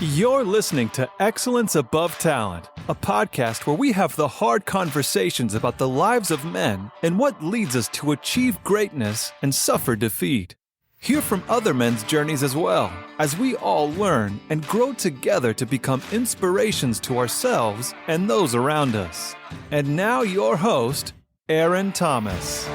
You're listening to Excellence Above Talent, a podcast where we have the hard conversations about the lives of men and what leads us to achieve greatness and suffer defeat. Hear from other men's journeys as well, as we all learn and grow together to become inspirations to ourselves and those around us. And now your host, Aaron Thomas.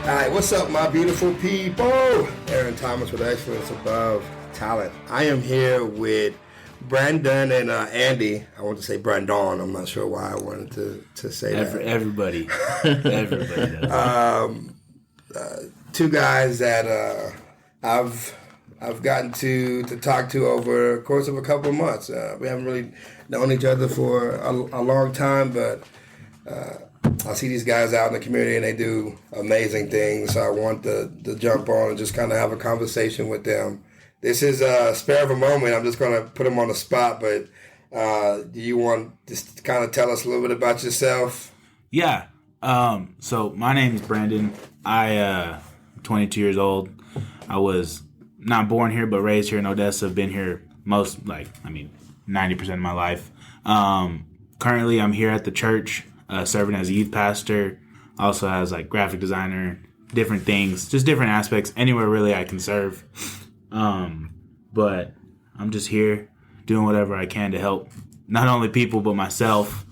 All right, what's up, my beautiful people? Aaron Thomas with Excellence Above Talent. I am here with Brandon and Andy. I want to say Brandon. I'm not sure why I wanted to say that. Everybody does. Two guys that I've gotten to talk to over the course of a couple of months. We haven't really known each other for a long time, but I see these guys out in the community and they do amazing things. So I want to jump on and just kind of have a conversation with them. This is a spare of a moment. I'm just going to put them on the spot, but do you want to kind of tell us a little bit about yourself? Yeah. So my name is Brandon. I'm 22 years old. I was not born here, but raised here in Odessa. I've been here 90% of my life. Currently, I'm here at the church, serving as a youth pastor. Also as graphic designer, different things, just different aspects. Anywhere really I can serve. But I'm just here doing whatever I can to help not only people but myself,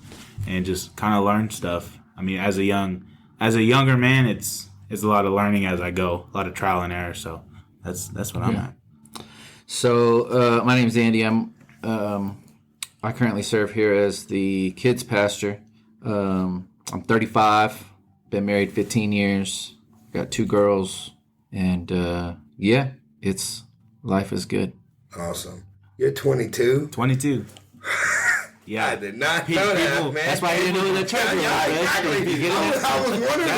and just kind of learn stuff. I mean, as a younger man, it's a lot of learning as I go, a lot of trial and error. So that's what I'm at. So my name's Andy. I currently serve here as the kids pastor. I'm 35. Been married 15 years. Got 2 girls, and life is good. Awesome. You're 22? 22. Yeah, I did not know that, man. That's why I didn't know the church was. Exactly. I was wondering,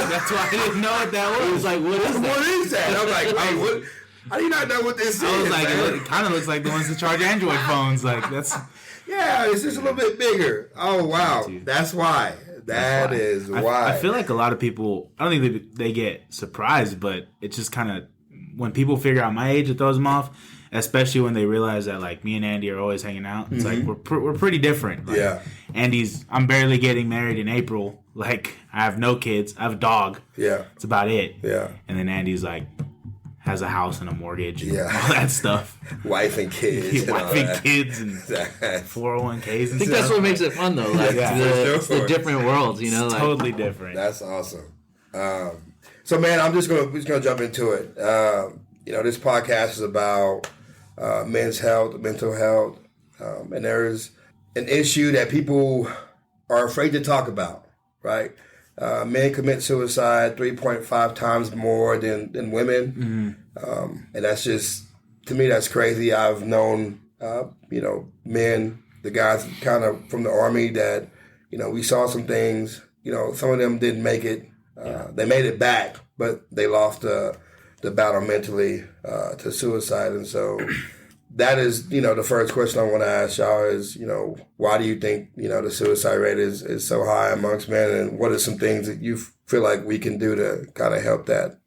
that's why I didn't know what that was. What is that? What is that? I'm like, wait, what? How do you not know what this is? I was like, it kind of looks like the ones that charge Android phones. Yeah, it's just a little bit bigger. Oh, wow. That's why. That is why. I feel like a lot of people, I don't think they get surprised, but it's just kind of, when people figure out my age, it throws them off, especially when they realize that, me and Andy are always hanging out. It's we're pretty different. Yeah. I'm barely getting married in April. I have no kids. I have a dog. Yeah. It's about it. Yeah. And then Andy's has a house and a mortgage and all that stuff. Wife and kids. Kids and 401ks and I think that's what makes it fun, though. The different worlds, It's totally different. That's awesome. So, man, we're just gonna jump into it. This podcast is about men's health, mental health, and there's an issue that people are afraid to talk about, right? Men commit suicide 3.5 times more than women. Mm-hmm. And that's just, to me, that's crazy. I've known, men, the guys kind of from the Army that, we saw some things, some of them didn't make it. They made it back, but they lost the battle mentally to suicide. And so that is, the first question I want to ask y'all is, why do you think, the suicide rate is so high amongst men? And what are some things that you feel like we can do to kind of help that?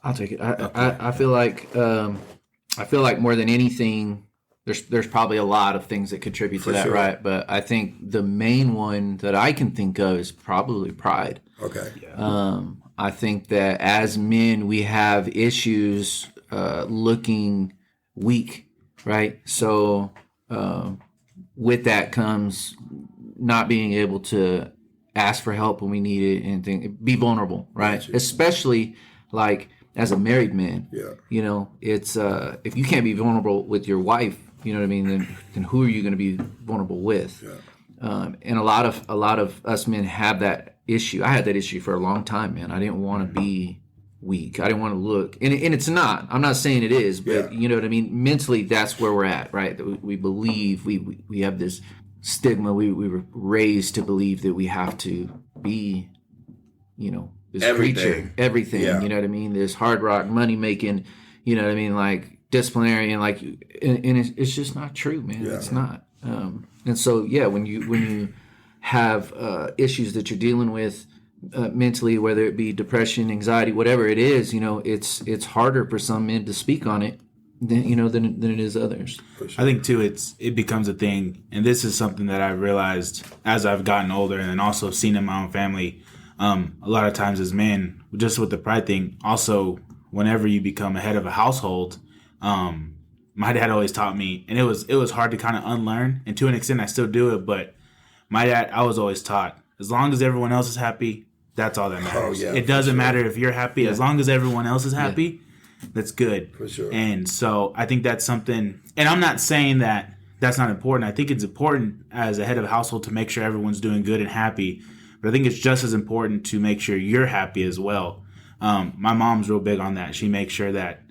I'll take it. I feel like more than anything, there's probably a lot of things that contribute to that, sure. Right? But I think the main one that I can think of is probably pride. Okay. Yeah. I think that as men, we have issues looking weak. Right. So with that comes not being able to ask for help when we need it and be vulnerable. Right. Gotcha. Especially as a married man. Yeah. It's if you can't be vulnerable with your wife, you know what I mean, then who are you going to be vulnerable with? Yeah. And a lot of us men have that issue. I had that issue for a long time, man. I didn't want to be weak. I didn't want to look, and it's not. I'm not saying it is, but you know what I mean. Mentally, that's where we're at, right? We believe we have this stigma. We were raised to believe that we have to be, this creature, everything. Yeah. You know what I mean? This hard rock money making, you know what I mean, disciplinarian, and it's just not true, man. Yeah. It's not. And so when you have issues that you're dealing with, mentally, whether it be depression, anxiety, whatever it is, it's harder for some men to speak on it than it is others. Sure. I think too, it becomes a thing, and this is something that I've realized as I've gotten older, and then also seen in my own family. A lot of times as men, just with the pride thing, also whenever you become a head of a household, my dad always taught me, and it was hard to kind of unlearn, and to an extent I still do it, but my dad, I was always taught, as long as everyone else is happy, that's all that matters. It doesn't matter if you're happy, as long as everyone else is happy, that's good. For sure. And so I think that's something, and I'm not saying that that's not important. I think it's important as a head of a household to make sure everyone's doing good and happy, but I think it's just as important to make sure you're happy as well. My mom's real big on that. She makes sure that,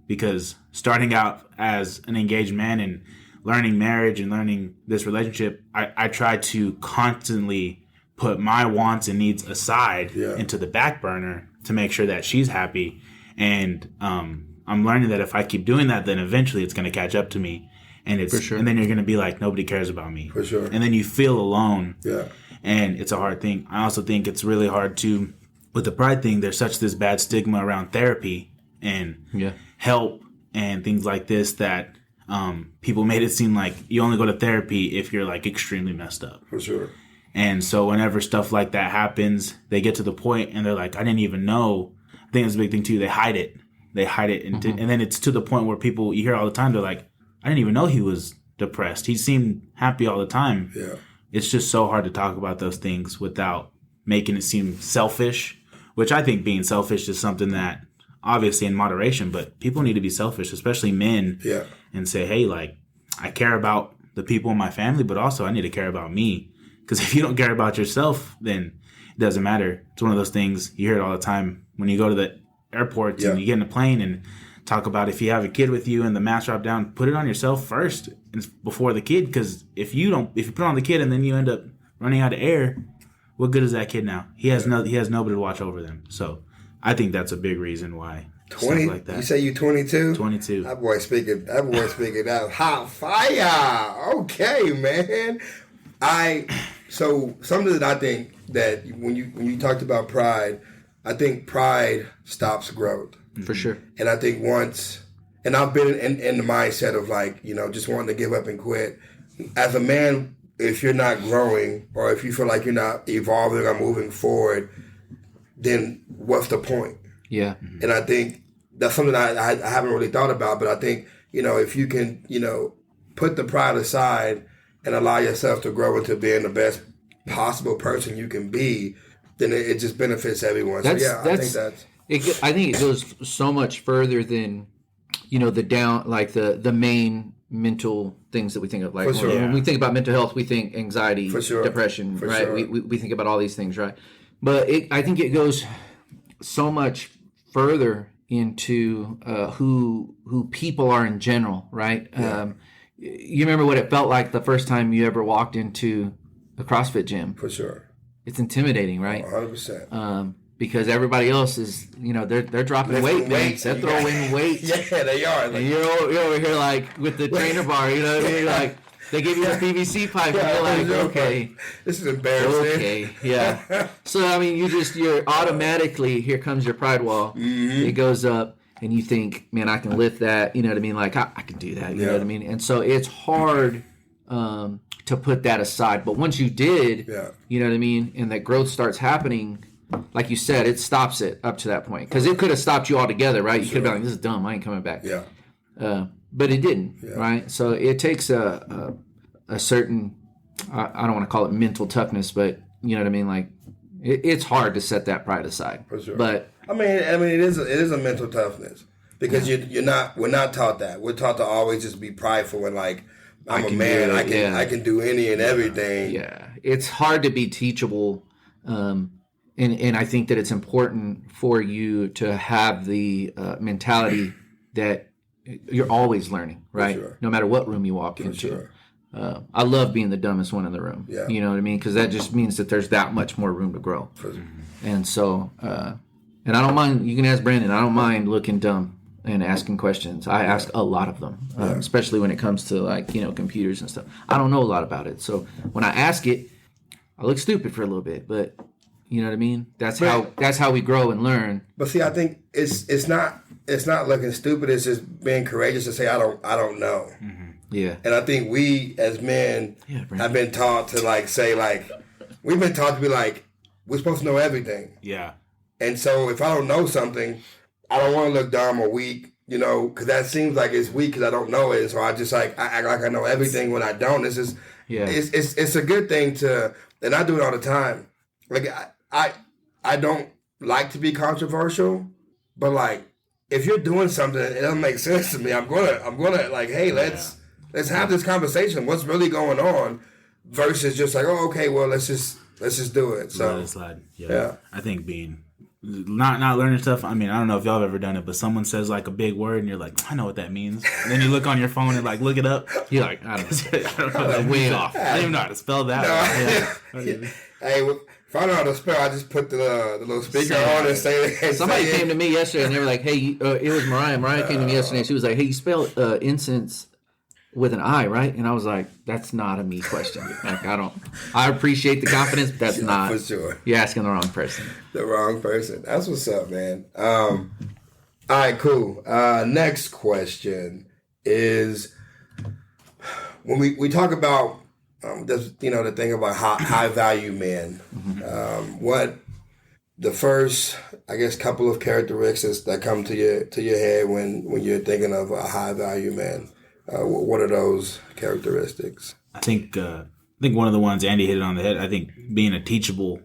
because starting out as an engaged man and learning marriage and learning this relationship, I try to constantly put my wants and needs aside into the back burner to make sure that she's happy. And I'm learning that if I keep doing that, then eventually it's going to catch up to me. And it's and then you're going to be like, nobody cares about me. For sure. And then you feel alone. Yeah. And it's a hard thing. I also think it's really hard to, with the pride thing, there's such this bad stigma around therapy and help and things like this that people made it seem like you only go to therapy if you're like extremely messed up. For sure. And so whenever stuff like that happens, they get to the point and they're like, I didn't even know. I think that's a big thing too. They hide it. And then it's to the point where people, you hear all the time, they're like, I didn't even know he was depressed. He seemed happy all the time. Yeah. It's just so hard to talk about those things without making it seem selfish, which I think being selfish is something that obviously in moderation, but people need to be selfish, especially men, and say, hey, like, I care about the people in my family, but also I need to care about me. Because if you don't care about yourself, then it doesn't matter. It's one of those things, you hear it all the time when you go to the airports and you get in a plane and talk about if you have a kid with you and the mask drop down, put it on yourself first before the kid. Because if you put it on the kid and then you end up running out of air, what good is that kid now? He has nobody to watch over them. So I think that's a big reason why. 20? Like that. You say you 22? 22. That boy speaking out hot fire. Okay, man. So something that I think that when you talked about pride, I think pride stops growth. For sure. And I think and I've been in the mindset of like, just wanting to give up and quit. As a man, if you're not growing or if you feel like you're not evolving or moving forward, then what's the point? Yeah. And I think that's something I haven't really thought about, but I think, if you can, put the pride aside and allow yourself to grow into being the best possible person you can be, then it just benefits everyone. I think it goes so much further than, the main mental things that we think of. Like when we think about mental health, we think anxiety, depression, right? Sure. We think about all these things, right? But I think it goes so much further into who people are in general, right? Yeah. You remember what it felt like the first time you ever walked into a CrossFit gym? For sure. It's intimidating, right? 100%. Because everybody else is, they're dropping weight, man. They're throwing weight. Yeah, they are. And you're over here like with the trainer bar, you know what I mean? Like they give you a PVC pipe, and you're like, okay, this is embarrassing. Okay, yeah. So I mean, you're automatically, here comes your pride wall. Mm-hmm. It goes up, and you think, man, I can lift that. You know what I mean? Like I can do that. You know what I mean? And so it's hard to put that aside. But once you did, you know what I mean, and that growth starts happening. Like you said, it stops it up to that point. Because it could have stopped you altogether, right? You could have been like, this is dumb. I ain't coming back. Yeah. But it didn't, right? So it takes a certain, I don't want to call it mental toughness, but you know what I mean? Like, it's hard to set that pride aside. For sure. But I mean, it is a mental toughness. Because we're not taught that. We're taught to always just be prideful and like, I'm a man, I can do any and everything. Yeah. It's hard to be teachable. And I think that it's important for you to have the mentality that you're always learning, right? Sure. No matter what room you walk into. Sure. I love being the dumbest one in the room. Yeah. You know what I mean? Because that just means that there's that much more room to grow. And so, and I don't mind, you can ask Brandon, I don't mind looking dumb and asking questions. I ask a lot of them, especially when it comes to like, computers and stuff. I don't know a lot about it. So when I ask it, I look stupid for a little bit, but You know what I mean? That's how we grow and learn. But see, I think it's not looking stupid. It's just being courageous to say I don't know. Mm-hmm. Yeah. And I think we as men have been taught to we've been taught to be like, we're supposed to know everything. Yeah. And so if I don't know something, I don't want to look dumb or weak, because that seems like it's weak because I don't know it. So I just I act like I know everything when I don't. It's a good thing to, and I do it all the time. Like I don't like to be controversial, but like if you're doing something and it doesn't make sense to me, I'm gonna like, hey, let's have this conversation. What's really going on? Versus just like, oh, okay, well, let's just do it. So let it slide. Yeah. I think being not learning stuff. I mean, I don't know if y'all have ever done it, but someone says like a big word and you're like, I know what that means. And then you look on your phone and like look it up. You're like, I don't know. Way off. I don't even know how to spell that. No. Yeah. Hey, if I know how to spell, I just put the little speaker on and say it. Somebody came to me yesterday and they were like, hey, it was Mariah. Mariah came to me yesterday and she was like, hey, you spell incense with an I, right? And I was like, that's not a me question. Like, I appreciate the confidence, but that's not. For sure. You're asking the wrong person. The wrong person. That's what's up, man. All right, cool. Next question is, when we talk about the thing about high value men, what the first, I guess, couple of characteristics that come to your head when you're thinking of a high value man? What are those characteristics? I think one of the ones Andy hit it on the head. I think being teachable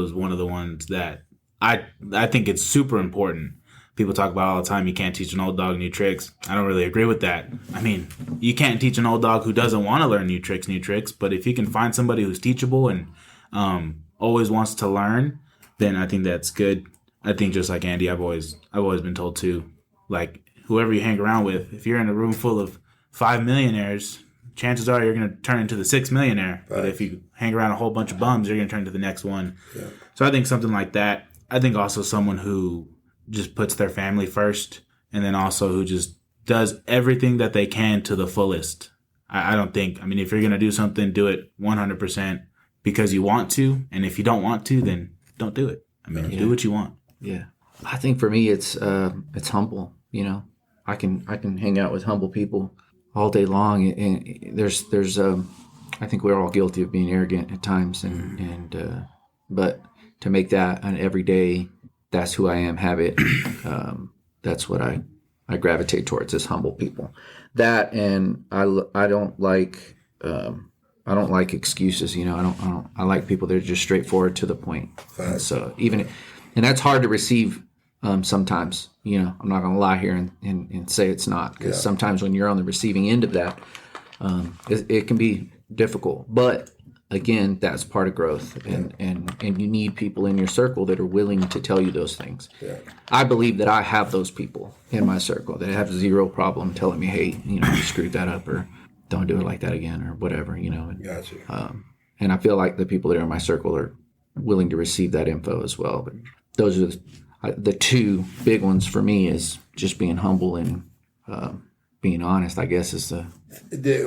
is one of the ones that I think it's super important. People talk about all the time, you can't teach an old dog new tricks. I don't really agree with that. I mean, you can't teach an old dog who doesn't want to learn new tricks, but if you can find somebody who's teachable and always wants to learn, then I think that's good. I think just like Andy, I've always been told too, like, whoever you hang around with, if you're in a room full of 5 millionaires, chances are you're going to turn into the 6th millionaire. Right. But if you hang around a whole bunch of bums, you're going to turn to the next one. Yeah. So I think something like that. I think also someone who just puts their family first, and then also who just does everything that they can to the fullest. I mean, if you're going to do something, do it 100% because you want to. And if you don't want to, then don't do it. I mean, do what you want. Yeah. I think for me, it's humble, I can hang out with humble people all day long, and there's I think we're all guilty of being arrogant at times, and but to make that an everyday, that's who I am habit, that's what I gravitate towards, is humble people. That, and I don't like excuses, I like people that are just straightforward to the point. And so and that's hard to receive. Sometimes, I'm not going to lie here and say it's not, because sometimes when you're on the receiving end of that, it can be difficult. But again, that's part of growth, and you need people in your circle that are willing to tell you those things. Yeah. I believe that I have those people in my circle that have zero problem telling me, hey, you screwed that up, or don't do it like that again, or whatever, And, gotcha. And I feel like the people that are in my circle are willing to receive that info as well. But those are the two big ones for me, is just being humble and being honest, I guess, is the.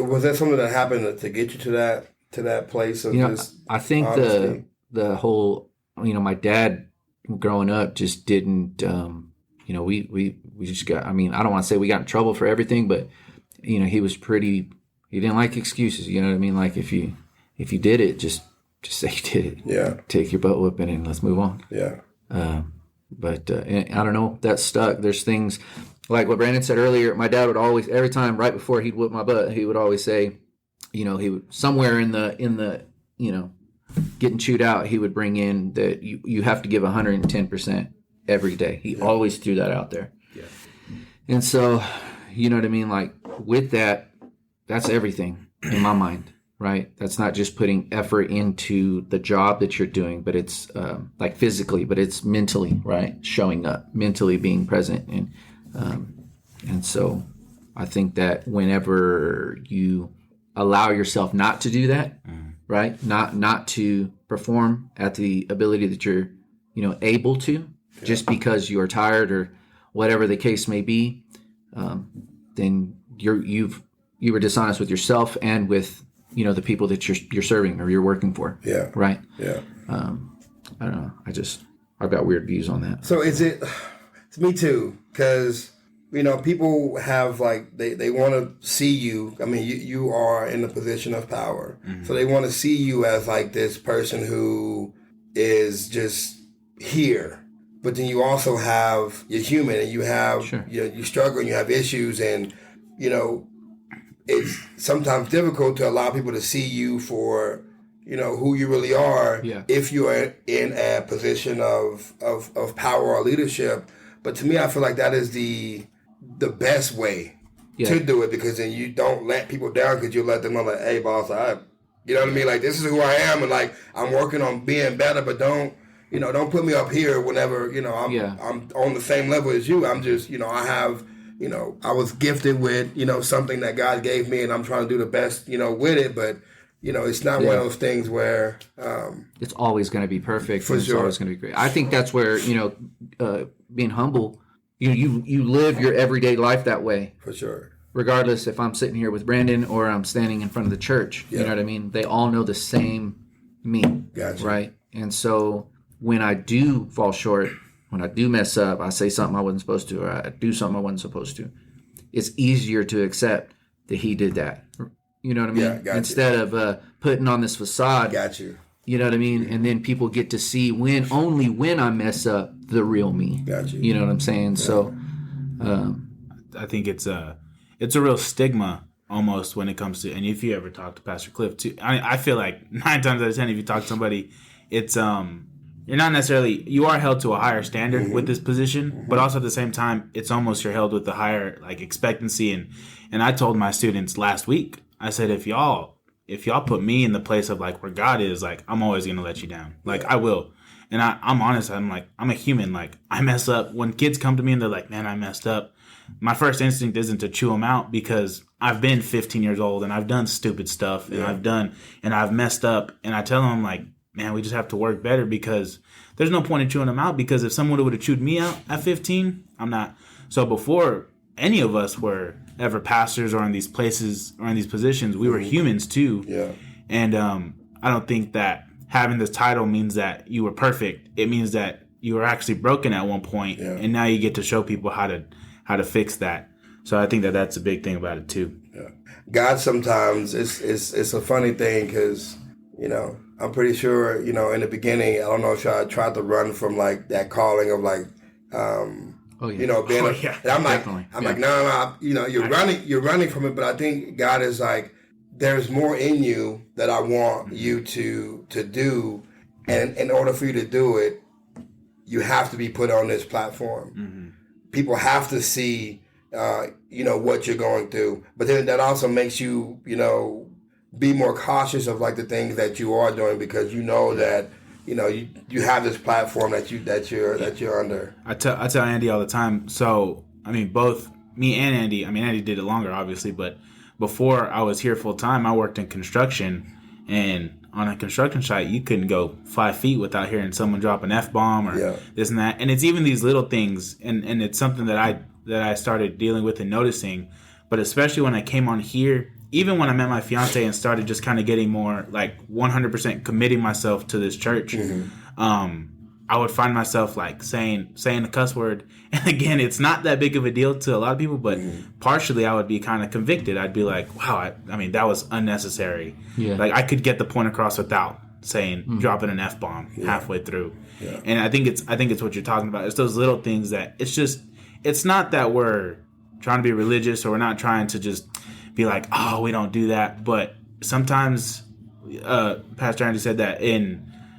Was that something that happened to get you to that place of just I think honesty? the whole, my dad growing up just didn't, we just got, I don't want to say we got in trouble for everything, but he was he didn't like excuses. You know what I mean? Like if you did it, just say you did it. Yeah. Take your butt whipping and let's move on. Yeah. But I don't know, that stuck. There's things like what Brandon said earlier. My dad would always, every time right before he'd whip my butt, he would always say, he would somewhere in the getting chewed out, he would bring in that you have to give 110% every day. He always threw that out there. Yeah. And so, you know what I mean? Like with that, that's everything in my mind. Right. That's not just putting effort into the job that you're doing, but it's like physically, but it's mentally, right? Showing up, mentally being present. And so I think that whenever you allow yourself not to do that, right? Not to perform at the ability that you're, able to, just because you are tired or whatever the case may be, then you were dishonest with yourself and with the people that you're serving or you're working for. Yeah. Right. Yeah. I don't know. I've got weird views on that. So it's me too, because people have like they want to see you. I mean, you are in a position of power, so they want to see you as like this person who is just here. But then you also have, you're human, and you have you struggle and you have issues, and it's sometimes difficult to allow people to see you for who you really are if you are in a position of power or leadership. But to me, I feel like that is the best way to do it, because then you don't let people down, because you let them know like, hey boss, you know what I mean? Like, this is who I am, and like I'm working on being better, but don't put me up here whenever I'm on the same level as you. I'm just I have I was gifted with something that God gave me, and I'm trying to do the best with it, but it's not one of those things where it's always going to be perfect. For and sure. It's always going to be great. I think that's where being humble. You live your everyday life that way. For sure. Regardless if I'm sitting here with Brandon or I'm standing in front of the church. You know what I mean? They all know the same me. Gotcha. Right? And so when I do fall short, when I do mess up, I say something I wasn't supposed to, or I do something I wasn't supposed to, it's easier to accept that he did that. You know what I mean? Yeah, gotcha. Instead of putting on this facade. Got you. You know what I mean? And then people get to see only when I mess up, the real me. Got you. You know what I'm saying? Yeah. So I think it's a real stigma almost when it comes to, and if you ever talk to Pastor Cliff too, I feel like 9 times out of 10, if you talk to somebody, it's you're not necessarily, you are held to a higher standard with this position, but also at the same time, it's almost you're held with a higher like expectancy. And I told my students last week, I said, if y'all put me in the place of like where God is, like I'm always gonna let you down. Like I will. And I'm honest, I'm like, I'm a human. Like I mess up. When kids come to me and they're like, man, I messed up, my first instinct isn't to chew them out, because I've been 15 years old and I've done stupid stuff and I've messed up, and I tell them like, man, we just have to work better, because there's no point in chewing them out, because if someone would have chewed me out at 15, I'm not. So before any of us were ever pastors or in these places or in these positions, we were humans too. Yeah. And I don't think that having this title means that you were perfect. It means that you were actually broken at one point, and now you get to show people how to fix that. So I think that that's a big thing about it too. Yeah. God sometimes it's a funny thing, because I'm pretty sure in the beginning, I don't know if I tried to run from like that calling of like being and I'm like no, you're running from it, but I think God is like, there's more in you that I want you to do, and in order for you to do it, you have to be put on this platform. People have to see what you're going through, but then that also makes you be more cautious of like the things that you are doing, because that you have this platform that you're under. I tell Andy all the time. So I mean, both me and Andy. I mean, Andy did it longer, obviously, but before I was here full time, I worked in construction, and on a construction site, you couldn't go 5 feet without hearing someone drop an F-bomb or this and that. And it's even these little things, and it's something that I started dealing with and noticing. But especially when I came on here, even when I met my fiance and started just kind of getting more like 100% committing myself to this church, I would find myself like saying a cuss word. And again, it's not that big of a deal to a lot of people, but partially I would be kind of convicted. I'd be like, wow, I mean, that was unnecessary. Yeah. Like I could get the point across without dropping an F-bomb halfway through. Yeah. And I think it's what you're talking about. It's those little things that it's not that we're trying to be religious, or we're not trying to just be like, oh, we don't do that. But sometimes Pastor Andy said that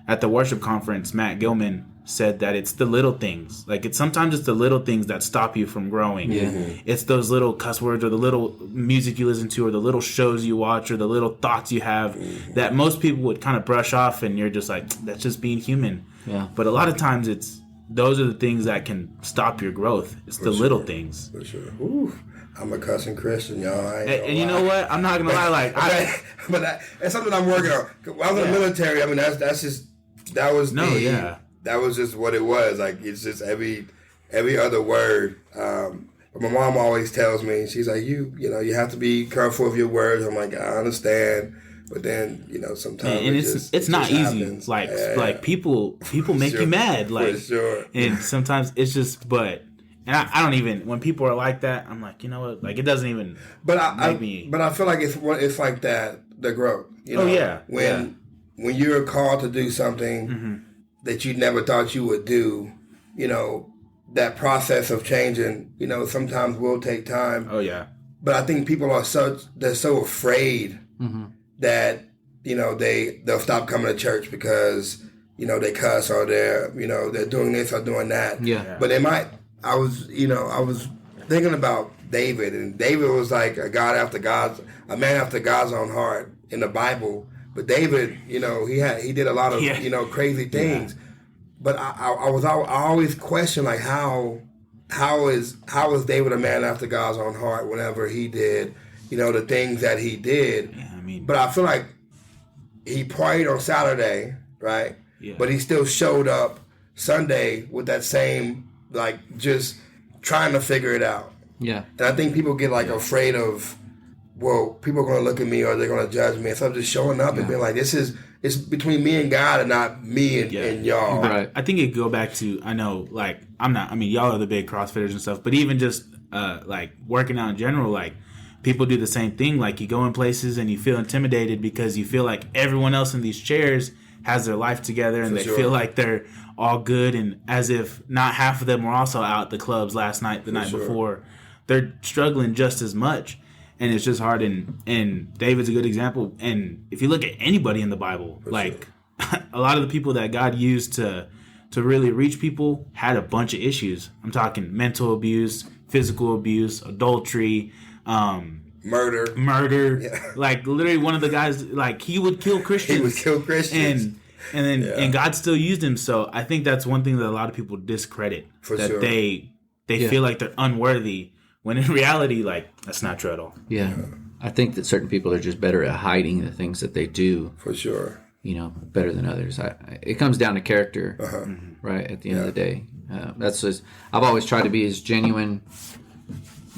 at the worship conference, Matt Gilman said that it's the little things. Like sometimes it's the little things that stop you from growing. Yeah. It's those little cuss words, or the little music you listen to, or the little shows you watch, or the little thoughts you have that most people would kind of brush off, and you're just like, that's just being human. Yeah. But a lot of times those are the things that can stop your growth. It's the little things. For sure. Ooh. I'm a cussing Christian, y'all. And you know what? I'm not gonna lie. Like, that's something I'm working on. When I was in the military, I mean, that was just what it was. Like, it's just every other word. But my mom always tells me, she's like, you have to be careful of your words. I'm like, I understand, But then, sometimes and it's not easy. Happens. Like people make sure. you mad. Like, For sure. And sometimes it's just, and I don't even, when people are like that, I'm like, you know what? Like, it doesn't even make me. But I feel like it's like that, the growth. When you're called to do something that you never thought you would do, that process of changing, sometimes will take time. Oh, yeah. But I think people they're so afraid that, they'll stop coming to church because, they cuss or they're doing this or doing that. Yeah. But I was thinking about David, and David was like a man after God's own heart in the Bible. But David, he did a lot of, crazy things. Yeah. But I always question, like, how is David a man after God's own heart whenever he did, the things that he did. Yeah, I mean. But I feel like he prayed on Saturday, right? Yeah. But he still showed up Sunday with that same, like, just trying to figure it out. Yeah. And I think people get, like, afraid of, well, people are going to look at me or they're going to judge me. And so I'm just showing up and being like, it's between me and God and not me and y'all. Right. I think it go back to, I know, like, y'all are the big CrossFitters and stuff, but even just, like, working out in general, like, people do the same thing. Like, you go in places and you feel intimidated because you feel like everyone else in these chairs has their life together and feel like they're all good, and as if not half of them were also out at the clubs last night, the night before. They're struggling just as much. And it's just hard, and David's a good example. And if you look at anybody in the Bible, a lot of the people that God used to really reach people had a bunch of issues. I'm talking mental abuse, physical abuse, adultery, murder. Yeah. Like, literally, one of the guys, like, he would kill Christians. And God still used him. So I think that's one thing that a lot of people discredit. They feel like they're unworthy. When in reality, like, that's not true at all. Yeah. I think that certain people are just better at hiding the things that they do. For sure. Better than others. It comes down to character, right, at the end of the day. That's just, I've always tried to be as genuine,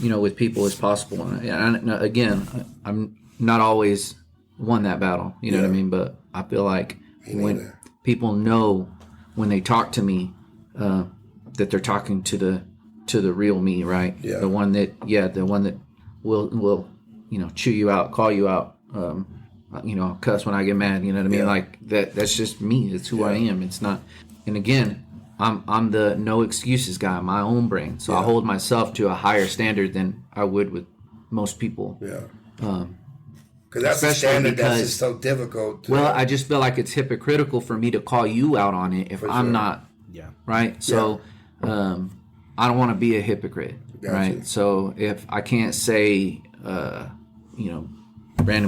with people as possible. And again, I'm not always won that battle, you know what I mean? But I feel like when people know when they talk to me that they're talking to the real me, right? Yeah. The one that will chew you out, call you out, cuss when I get mad, you know what I mean? Like that's just me. That's who I am. It's not. And again, I'm the no excuses guy, my own brain. So I hold myself to a higher standard than I would with most people. Yeah. Because that's a standard that's just so difficult. I just feel like it's hypocritical for me to call you out on it if I'm not. Yeah. Right. So, I don't want to be a hypocrite, right? So if I can't say, Brandon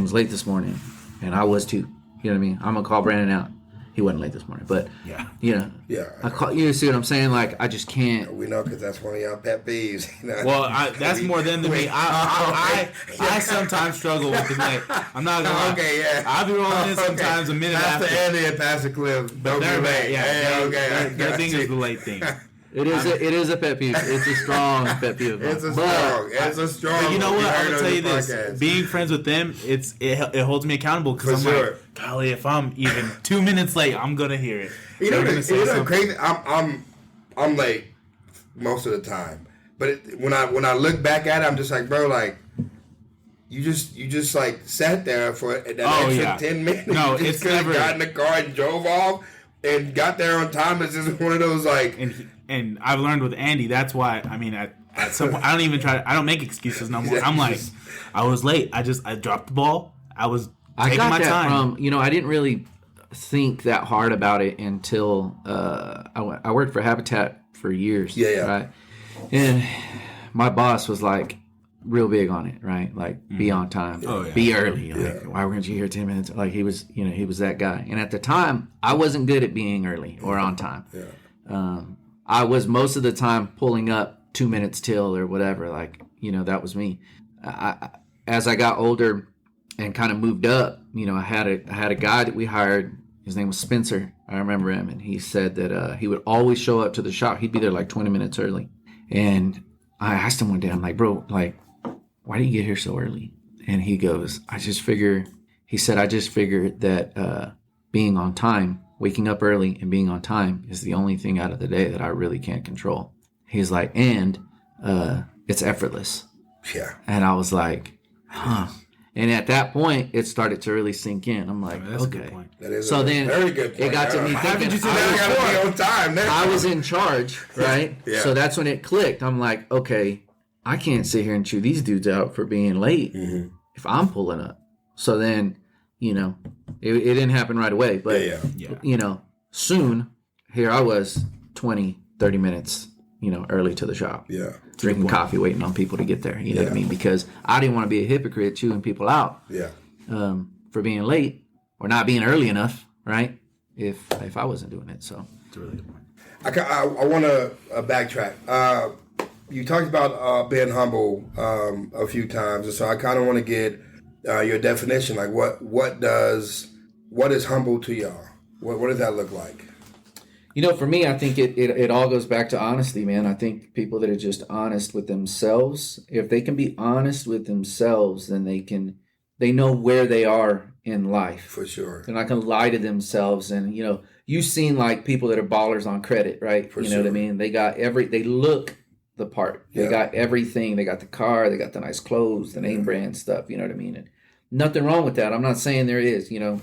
was late this morning, and I was too, you know what I mean? I'm gonna call Brandon out. He wasn't late this morning, but I call. You see what I'm saying? Like, I just can't. We know because that's one of y'all pet peeves. Well, that's more than me. I sometimes struggle with the late. I'm not gonna lie. Okay, yeah. I'll be rolling in sometimes a minute after. Pastor Andy and Pastor Cliff. Don't be late. Their thing is the late thing. It is a pet peeve. It's a strong pet peeve. It's a strong. But you know what? I'm gonna tell you this: being friends with them, it holds me accountable because I'm like, golly, if I'm even 2 minutes late, I'm gonna hear it. You know, crazy. I'm late most of the time, but when I look back at it, I'm just like, bro, like. You just like sat there for that extra 10 minutes. No, you just could have got in the car and drove off and got there on time. It's just one of those like. And I've learned with Andy. That's why at some point I don't even try. I don't make excuses no more. I'm like, I was late. I dropped the ball. I was taking my time. I didn't really think that hard about it until I worked for Habitat for years. Yeah. Right, and my boss was like. Real big on it, right? Like, be on time, be early. Like, why weren't you here 10 minutes? Like, he was that guy. And at the time, I wasn't good at being early or on time. Yeah. I was most of the time pulling up 2 minutes till or whatever. Like, that was me. As I got older and kind of moved up, I had a guy that we hired. His name was Spencer. I remember him, and he said that he would always show up to the shop. He'd be there like 20 minutes early. And I asked him one day, I'm like, bro, like, why do you get here so early? And he goes, I just figure he said, I just figured that being on time, waking up early and being on time is the only thing out of the day that I really can't control. He's like, and it's effortless. Yeah. And I was like, huh. And at that point, it started to really sink in. I'm like, That's a good okay. point. That is So a then very good point. it got to me How did thinking, you say that? I gotta be on time. I was in charge, right? Yeah. So that's when it clicked. I'm like, okay, I can't sit here and chew these dudes out for being late if I'm pulling up. So then, you know, it didn't happen right away. But, you know, soon, here I was 20, 30 minutes, you know, early to the shop. Yeah. Drinking coffee, waiting on people to get there. You know what I mean? Because I didn't want to be a hypocrite chewing people out for being late or not being early enough, right? If I wasn't doing it. So That's a really good point. I want to backtrack. You talked about being humble a few times, and so I kind of want to get your definition. Like, what is humble to y'all? What does that look like? You know, for me, I think it all goes back to honesty, man. I think people that are just honest with themselves, if they can be honest with themselves, then they know where they are in life. For sure. They're not going to lie to themselves. And, you know, you've seen like people that are ballers on credit, right? For you know sure. what I mean? They look the part. They got everything. They got the car. They got the nice clothes, the name brand stuff. You know what I mean? And nothing wrong with that. I'm not saying there is, you know.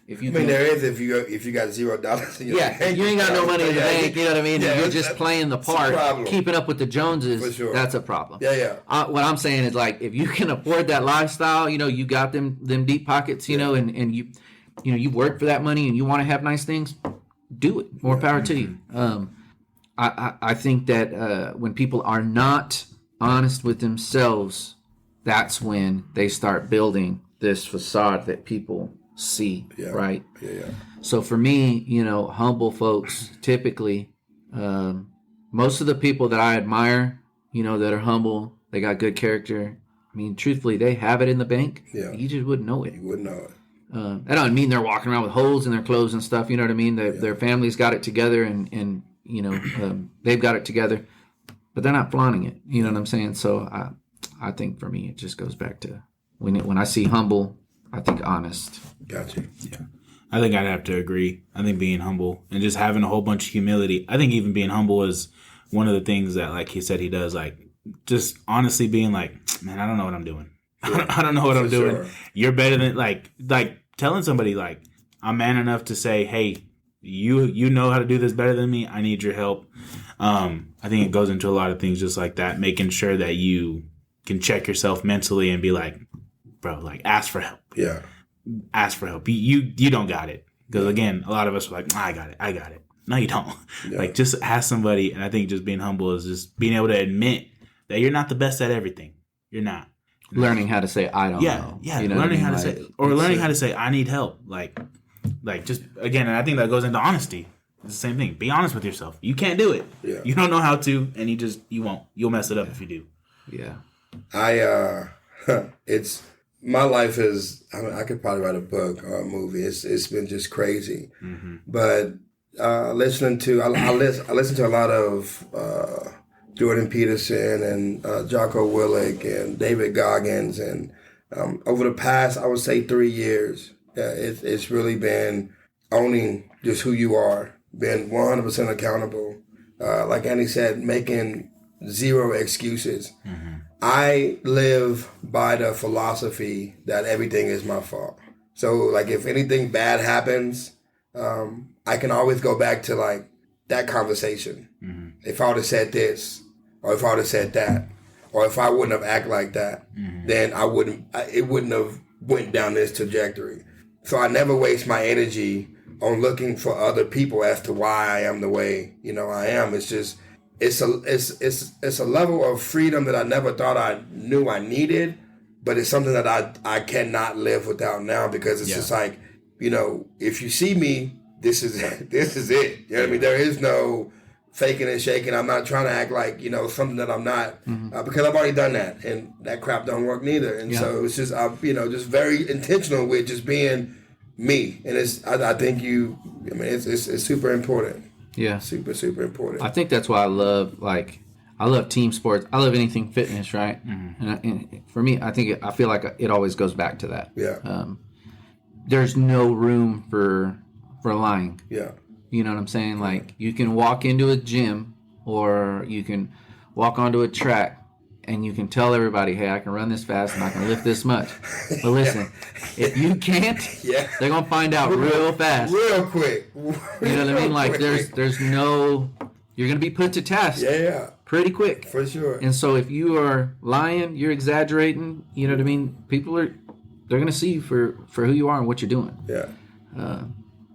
If you there is if you got $0 in your bank. you ain't got no money in the bank, you know what I mean? Yeah, You're just playing the part, keeping up with the Joneses. For sure. That's a problem. Yeah. What I'm saying is, like, if you can afford that lifestyle, you know, you got them deep pockets, you know, and you work for that money and you want to have nice things, do it. More power to you. I think that when people are not honest with themselves, that's when they start building this facade that people see, right? Yeah. So for me, you know, humble folks, typically, most of the people that I admire, you know, that are humble, they got good character. I mean, truthfully, they have it in the bank. Yeah. You just wouldn't know it. You wouldn't know it. I don't mean they're walking around with holes in their clothes and stuff. You know what I mean? Their family's got it together and you know, they've got it together, but they're not flaunting it. You know what I'm saying? So I think for me, it just goes back to when I see humble, I think honest. Gotcha. Yeah. I think I'd have to agree. I think being humble and just having a whole bunch of humility. I think even being humble is one of the things that, like he said, he does. Like, just honestly being like, man, I don't know what I'm doing. I don't know what I'm doing. Sure. You're better than like telling somebody like, I'm man enough to say, hey, you know how to do this better than me. I need your help. I think it goes into a lot of things just like that, making sure that you can check yourself mentally and be like, bro, like, ask for help. Yeah. Ask for help. You don't got it. Because again, a lot of us are like, I got it. No, you don't. Yeah. Like, just ask somebody. And I think just being humble is just being able to admit that you're not the best at everything. You're not. Learning how to say, I don't know. Yeah. You know learning what I how mean? to say, or learning how to say, I need help. Like just, again, and I think that goes into honesty. It's the same thing. Be honest with yourself. You can't do it. Yeah. You don't know how to, and you won't. You'll mess it up if you do. Yeah. My life is, I could probably write a book or a movie. It's been just crazy. Mm-hmm. But listening to, I listen to a lot of Jordan Peterson and Jocko Willink and David Goggins. And over the past, I would say 3 years, it's really been owning just who you are, being 100% accountable. Like Andy said, making zero excuses. Mm-hmm. I live by the philosophy that everything is my fault. So, like, if anything bad happens, I can always go back to, like, that conversation. Mm-hmm. If I would have said this, or if I would have said that, or if I wouldn't have acted like that, then it wouldn't have went down this trajectory. So I never waste my energy on looking for other people as to why I am the way, I am. It's just, it's a level of freedom that I never thought I knew I needed, but it's something that I cannot live without now, because it's just like, if you see me, this is it. You know what I mean? There is no faking and shaking. I'm not trying to act like, something that I'm not, because I've already done that, and that crap don't work neither. And so it's just, just very intentional with just being me. And I think it's super important. Yeah. Super, super important. I think that's why I I love team sports. I love anything fitness, right? Mm-hmm. And for me, I feel like it always goes back to that. Yeah. There's no room for lying. Yeah. You know what I'm saying? Like, you can walk into a gym or you can walk onto a track and you can tell everybody, hey, I can run this fast and I can lift this much. But listen, if you can't, they're going to find out real fast. Real quick. You know what I mean? Like, there's no, you're going to be put to task. Yeah. Pretty quick. For sure. And so if you are lying, you're exaggerating, you know what I mean? They're going to see you for who you are and what you're doing. Yeah.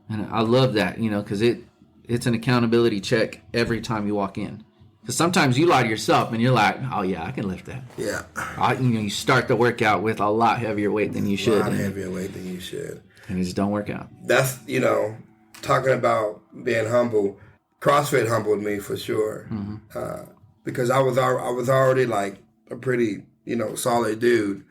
And I love that, you know, because it's an accountability check every time you walk in. Because sometimes you lie to yourself and you're like, oh, yeah, I can lift that. Yeah. You start the workout with a lot heavier weight than you should. A lot heavier weight than you should. And it just don't work out. That's, talking about being humble, CrossFit humbled me for sure. Mm-hmm. Because I was already like a pretty, solid dude.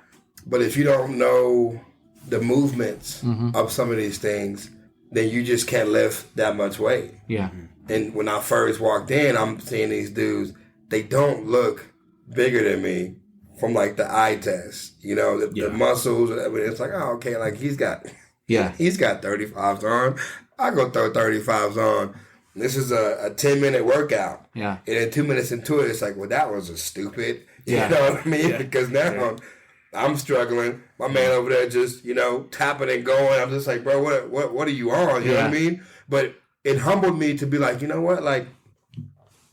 But if you don't know the movements of some of these things, then you just can't lift that much weight. Yeah. And when I first walked in, I'm seeing these dudes, they don't look bigger than me from like the eye test. The muscles, I mean, it's like, oh, okay, like he's got 35s on. I go throw 35s on. This is a 10-minute workout. Yeah. And then 2 minutes into it, it's like, well, that was a stupid. Yeah. You know what I mean? Yeah. Because now I'm struggling. My man over there just, tapping and going. I'm just like, bro, what are you on? You know what I mean? But it humbled me to be like, you know what? Like,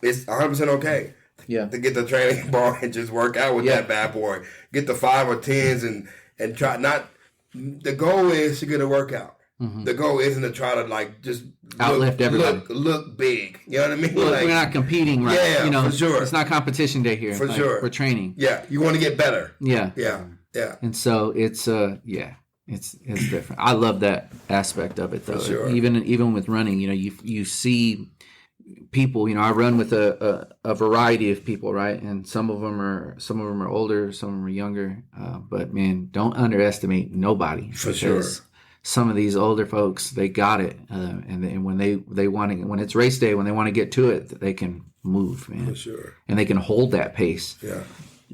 it's 100% okay. Yeah. To get the training bar and just work out with that bad boy. Get the 5 or 10s and try not. The goal is to get a workout. Mm-hmm. The goal isn't to try to like just outlift everybody. Look big. You know what I mean? Well, like, we're not competing, right? Yeah, for sure. It's not competition day here. For like, sure. We're training. Yeah, you want to get better. Yeah. Yeah. And so it's it's different. I love that aspect of it though. For sure. Even with running, you see people. I run with a variety of people, right? And some of them are older, some of them are younger. But man, don't underestimate nobody. For sure. Some of these older folks, they got it, and when they want to, when it's race day, when they want to get to it, they can move, man. For sure. And they can hold that pace. Yeah.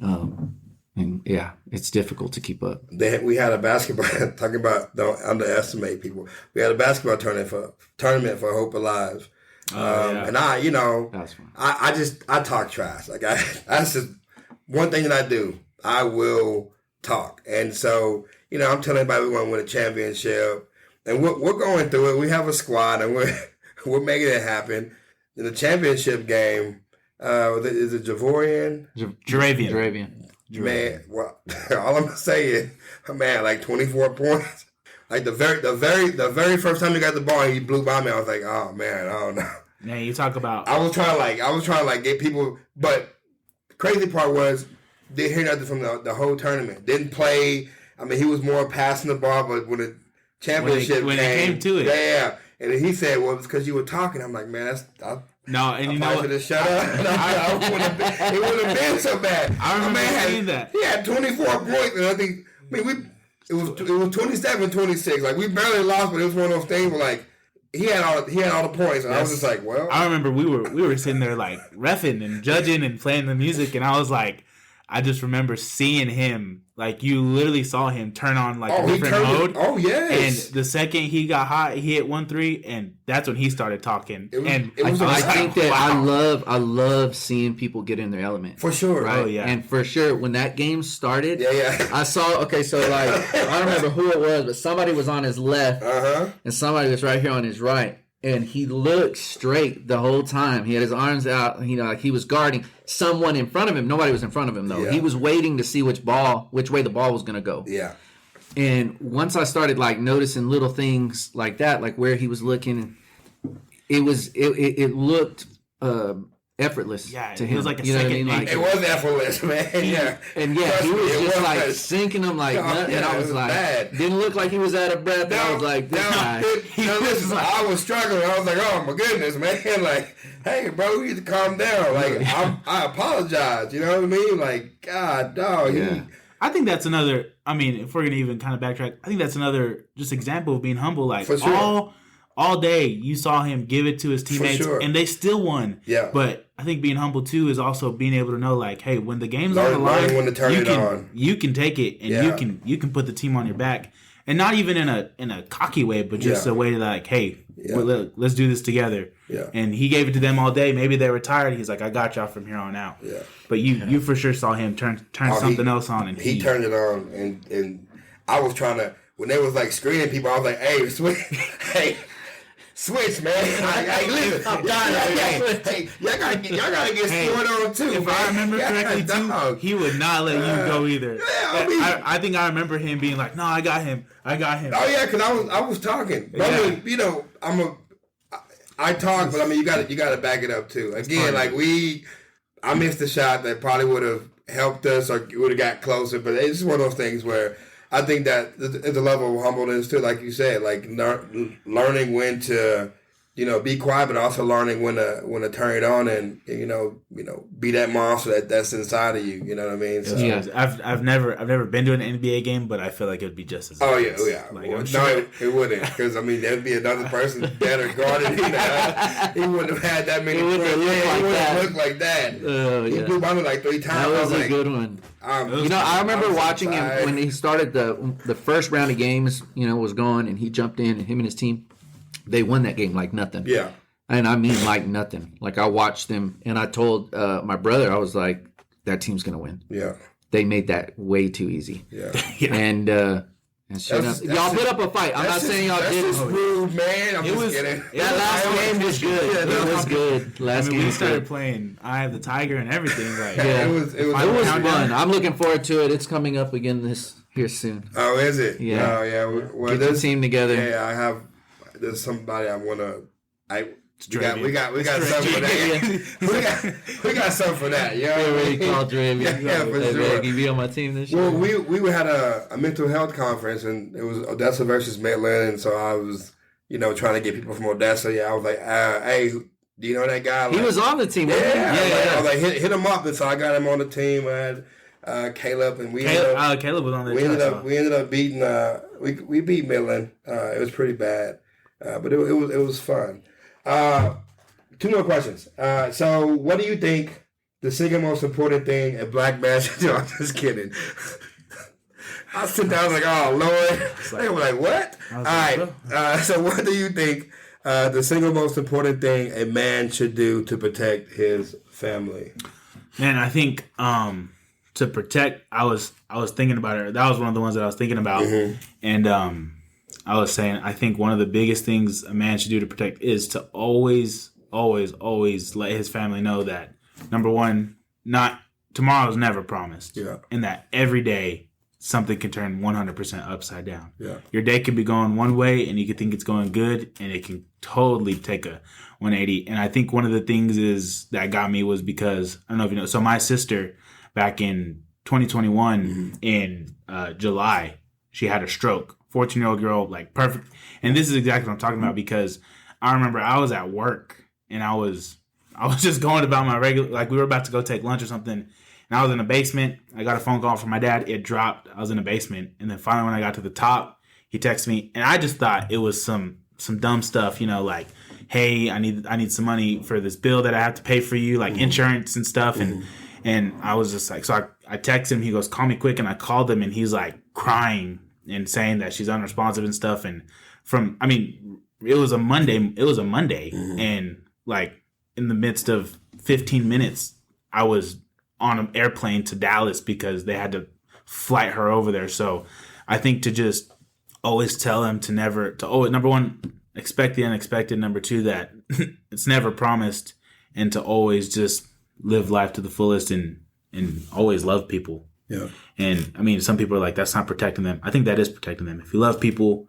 And yeah, it's difficult to keep up. We had a basketball talking about don't underestimate people. We had a basketball tournament for Hope Alive. And That's fun. I talk trash. Like that's just one thing that I do. I will talk, and so I'm telling everybody we're going to win a championship, and we're going through it. We have a squad, and we're making it happen. In the championship game, is it Javorian? Jaravian. Man, well, all I'm gonna say is, man, like 24 points. Like the very first time he got the ball, he blew by me. I was like, oh man, I don't know. Man, you talk about. I was trying to get people, but the crazy part was didn't hear nothing from the whole tournament. Didn't play. I mean, he was more passing the ball, but when the championship when it came to it, yeah. And then he said, well, it's because you were talking. I'm like, man, no, and you know what? Shut up. It wouldn't have been so bad. I remember saying that. He had 24 points, and I mean, it was 27-26. Like, we barely lost, but it was one of those things where, like, he had all the points, and I was just like, well. I remember we were sitting there, like, reffing and judging and playing the music, and I was like, I just remember seeing him, like, you literally saw him turn on, like, a different mode. Oh, yes. And the second he got hot, he hit 1-3, and that's when he started talking. I think that wow. I love seeing people get in their element. For sure. Right? Oh, yeah. And for sure, when that game started, yeah. I saw, okay, so, like, I don't remember who it was, but somebody was on his left, and somebody was right here on his right. And he looked straight the whole time. He had his arms out, like he was guarding someone in front of him. Nobody was in front of him, though. Yeah. He was waiting to see which way the ball was going to go. Yeah. And once I started, like, noticing little things like that, like where he was looking, it looked effortless to him. It was like a you know second. What I mean? Like, it was effortless, man. Yeah. And he was just like sinking them like nothing. And I was like, bad. Didn't look like he was out of breath. I was like, this guy. I was struggling. I was like, oh my goodness, man. Like, hey, bro, you need to calm down. Like, I apologize. You know what I mean? Like, God, dog. Yeah. I think that's another. I mean, if we're gonna even kind of backtrack, I think that's another just example of being humble. Like, for sure. all day you saw him give it to his teammates, sure. and they still won. Yeah. But I think being humble too is also being able to know, like, hey, when the game's on the Learning line, when to turn it on. You can take it, and you can put the team on your back, and not even in a cocky way, but just a way to like, hey, let's do this together. Yeah. And he gave it to them all day. Maybe they were tired. He's like, I got y'all from here on out. Yeah. But you for sure saw him turn something else on, and he turned it on, and I was trying to, when they was like screening people, I was like, hey, switch, man. Hey, listen, y'all gotta get scored on too. If I remember correctly, too, he would not let you go either. Yeah, I think I remember him being like, "No, I got him. Oh yeah, because I was talking. But I mean, you know, I talk, but I mean, you got to back it up too. Again, like I missed a shot that probably would have helped us or would have got closer, but it's just one of those things where I think that it's a level of humbleness too, like you said, like learning when to, you know, be quiet, but also learning when to turn it on and you know, be that monster that's inside of you. You know what I mean? So, yeah, I've never been to an NBA game, but I feel like it'd be just as. Oh nice. yeah. Like, well, sure. no, it wouldn't, because I mean there'd be another person better guarded. He wouldn't have had that many. He wouldn't have looked like that. He blew by me like 3 times. That was a good one. You know, I remember watching him when he started the first round of games. You know, was going and he jumped in, and him and his team, they won that game like nothing. Yeah. And I mean like nothing. Like I watched them, and I told my brother, I was like, that team's gonna win. Yeah. They made that way too easy. Yeah. And sure enough, y'all put up a fight. I'm not saying y'all didn't. That's rude, man. I'm just kidding. That last game was good. It was good. Last game we was started good. playing Eye of the Tiger and everything. Like, It was fun. I'm looking forward to it. It's coming up again here soon. Oh, is it? Yeah. Oh, yeah. Well, Get your team together. Yeah, I have. There's somebody I want to. We got something for that. we got something for that. You know what I mean? Call Draven. Yeah, for sure. Can you be on my team this year? Well, we had a mental health conference, and it was Odessa versus Midland, and so I was, you know, trying to get people from Odessa. Yeah, I was like, hey, do you know that guy? He was on the team. Wasn't he? I was like, hit him up, and so I got him on the team. I had Caleb, and Caleb was on there. We ended up beating. We beat Midland. It was pretty bad, but it was fun. 2 more questions. So, what do you think the single most important thing a black man should do? I'm just kidding. I sit down, I was like, oh, Lord. They were like, what? All right. So, what do you think the single most important thing a man should do to protect his family? Man, I think to protect, I was thinking about it. That was one of the ones that I was thinking about. Mm-hmm. And I was saying, I think one of the biggest things a man should do to protect is to always let his family know that, number one, tomorrow's never promised. Yeah. And that every day something can turn 100% upside down. Yeah. Your day could be going one way and you could think it's going good, and it can totally take a 180. And I think one of the things that got me was because, I don't know if you know, so my sister back in 2021 in July, she had a stroke. 14-year-old girl, like perfect. And this is exactly what I'm talking about, because I remember I was at work and I was just going about my regular, like we were about to go take lunch or something. And I was in the basement. I got a phone call from my dad. It dropped. I was in the basement. And then finally when I got to the top, he texted me. And I just thought it was some dumb stuff, you know, like, hey, I need some money for this bill that I have to pay for you, like insurance and stuff. And I was just like, so I texted him. He goes, call me quick. And I called him and he's like crying and saying that she's unresponsive and stuff. And it was a Monday, and like in the midst of 15 minutes, I was on an airplane to Dallas because they had to flight her over there. So I think to just always tell him number one, expect the unexpected. Number two, that it's never promised, and to always just live life to the fullest and always love people. Yeah. And I mean, some people are like, that's not protecting them. I think that is protecting them. If you love people,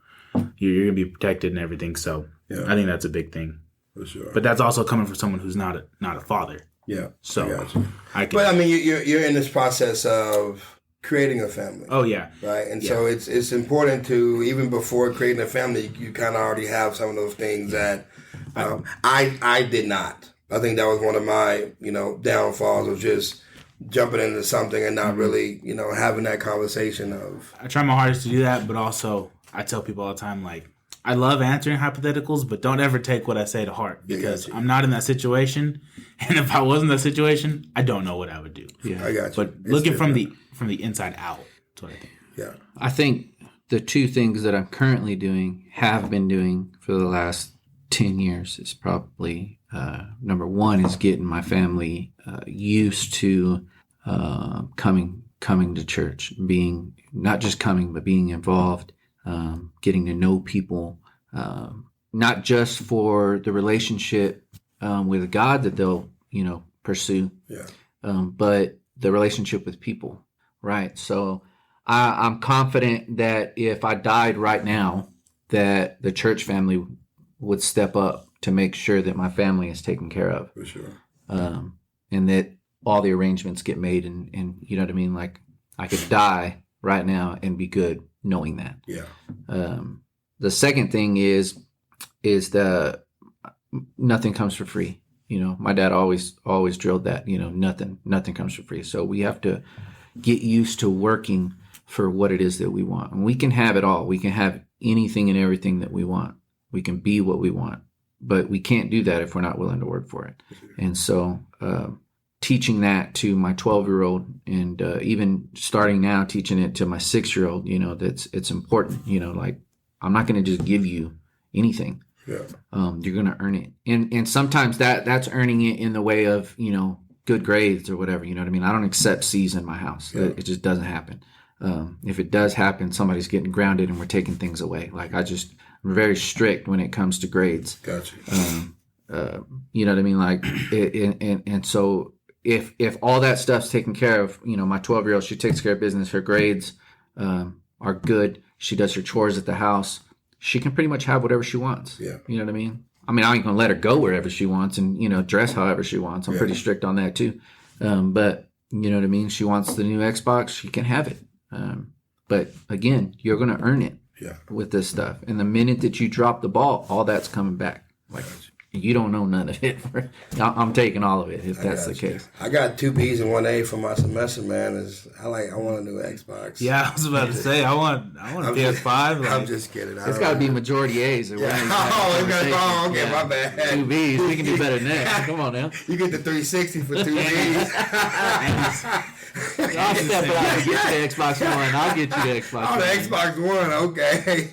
you're going to be protected and everything. So I think that's a big thing. For sure. But that's also coming from someone who's not a father. Yeah. So but I mean, you're in this process of creating a family. Oh yeah. Right. And so it's important to, even before creating a family, you kind of already have some of those things that I did not. I think that was one of my, downfalls, of just jumping into something and not really, having that conversation of. I try my hardest to do that, but also I tell people all the time, like, I love answering hypotheticals, but don't ever take what I say to heart because I'm not in that situation. And if I was in that situation, I don't know what I would do. Yeah, I got you. But looking from the inside out, that's what I think. Yeah, I think the two things that I'm currently doing, have been doing for the last 10 years, is probably number one is getting my family used to coming to church, being not just coming, but being involved, getting to know people, not just for the relationship with God that they'll, pursue, but the relationship with people, right? So I'm confident that if I died right now, that the church family would step up to make sure that my family is taken care of. for sure. And that all the arrangements get made, and you know what I mean? Like, I could die right now and be good knowing that. Yeah. The second thing is the nothing comes for free. My dad always drilled that, nothing comes for free. So we have to get used to working for what it is that we want. And we can have it all. We can have anything and everything that we want. We can be what we want, but we can't do that if we're not willing to work for it. And so, teaching that to my 12-year-old, and even starting now teaching it to my 6-year-old, it's important. Like, I'm not going to just give you anything. Yeah. You're going to earn it, and sometimes that's earning it in the way of good grades or whatever. You know what I mean? I don't accept C's in my house. Yeah. It just doesn't happen. If it does happen, somebody's getting grounded and we're taking things away. Like, I'm very strict when it comes to grades. Gotcha. You know what I mean? Like, and so if all that stuff's taken care of, my 12-year-old, she takes care of business. Her grades are good. She does her chores at the house. She can pretty much have whatever she wants. Yeah. You know what I mean? I ain't gonna let her go wherever she wants and dress however she wants. I'm pretty strict on that too. But you know what I mean? She wants the new Xbox, she can have it. But again, you're gonna earn it with this stuff. And the minute that you drop the ball, all that's coming back. Like, you don't know none of it. I'm taking all of it if that's the case. I got 2 B's and 1 A for my semester, man. I want a new Xbox. Yeah, I was about to say I want a PS5. I'm just kidding. It's got to be majority A's. Okay, my bad. 2 B's. We can do better than that. Come on now. You get the 360 for 2 B's. I'll step it out and get you the Xbox One. I'll get you the Xbox One. The Xbox One. Okay.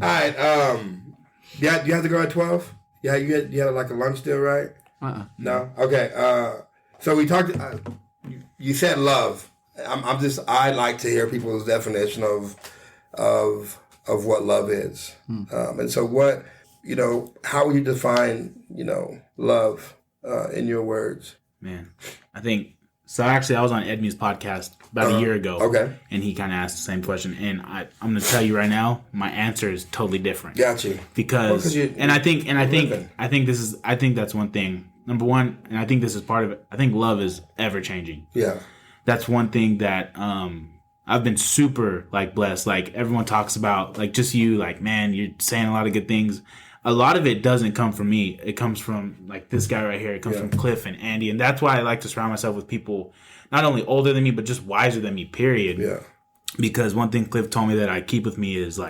All right. You have to go at 12? Yeah, you had like a lunch deal, right? No? Okay. So we talked, you said love. I like to hear people's definition of what love is. And so what, how would you define, love in your words? Man, I think, so actually I was on Ed Mew's podcast about a year ago. Okay. And he kind of asked the same question. And I'm going to tell you right now, my answer is totally different. Got you. Because, I think that's one thing. Number one, and I think this is part of it, I think love is ever changing. Yeah. That's one thing that I've been super blessed. Like, everyone talks about, just you, man, you're saying a lot of good things. A lot of it doesn't come from me. It comes from this guy right here. It comes from Cliff and Andy. And that's why I like to surround myself with people not only older than me, but just wiser than me, period. Yeah. Because one thing Cliff told me that I keep with me is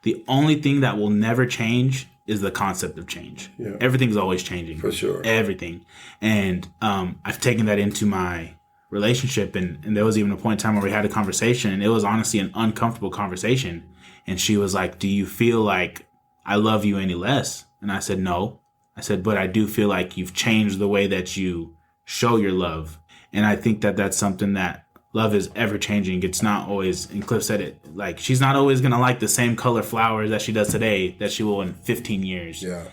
the only thing that will never change is the concept of change. Yeah. Everything's always changing. For sure. Everything. And I've taken that into my relationship. And there was even a point in time where we had a conversation, and it was honestly an uncomfortable conversation. And she was like, do you feel like I love you any less? And I said, no. I said, but I do feel like you've changed the way that you show your love. And I think that that's something that love is ever changing. It's not always, and Cliff said it, she's not always going to like the same color flowers that she does today that she will in 15 years. Yeah.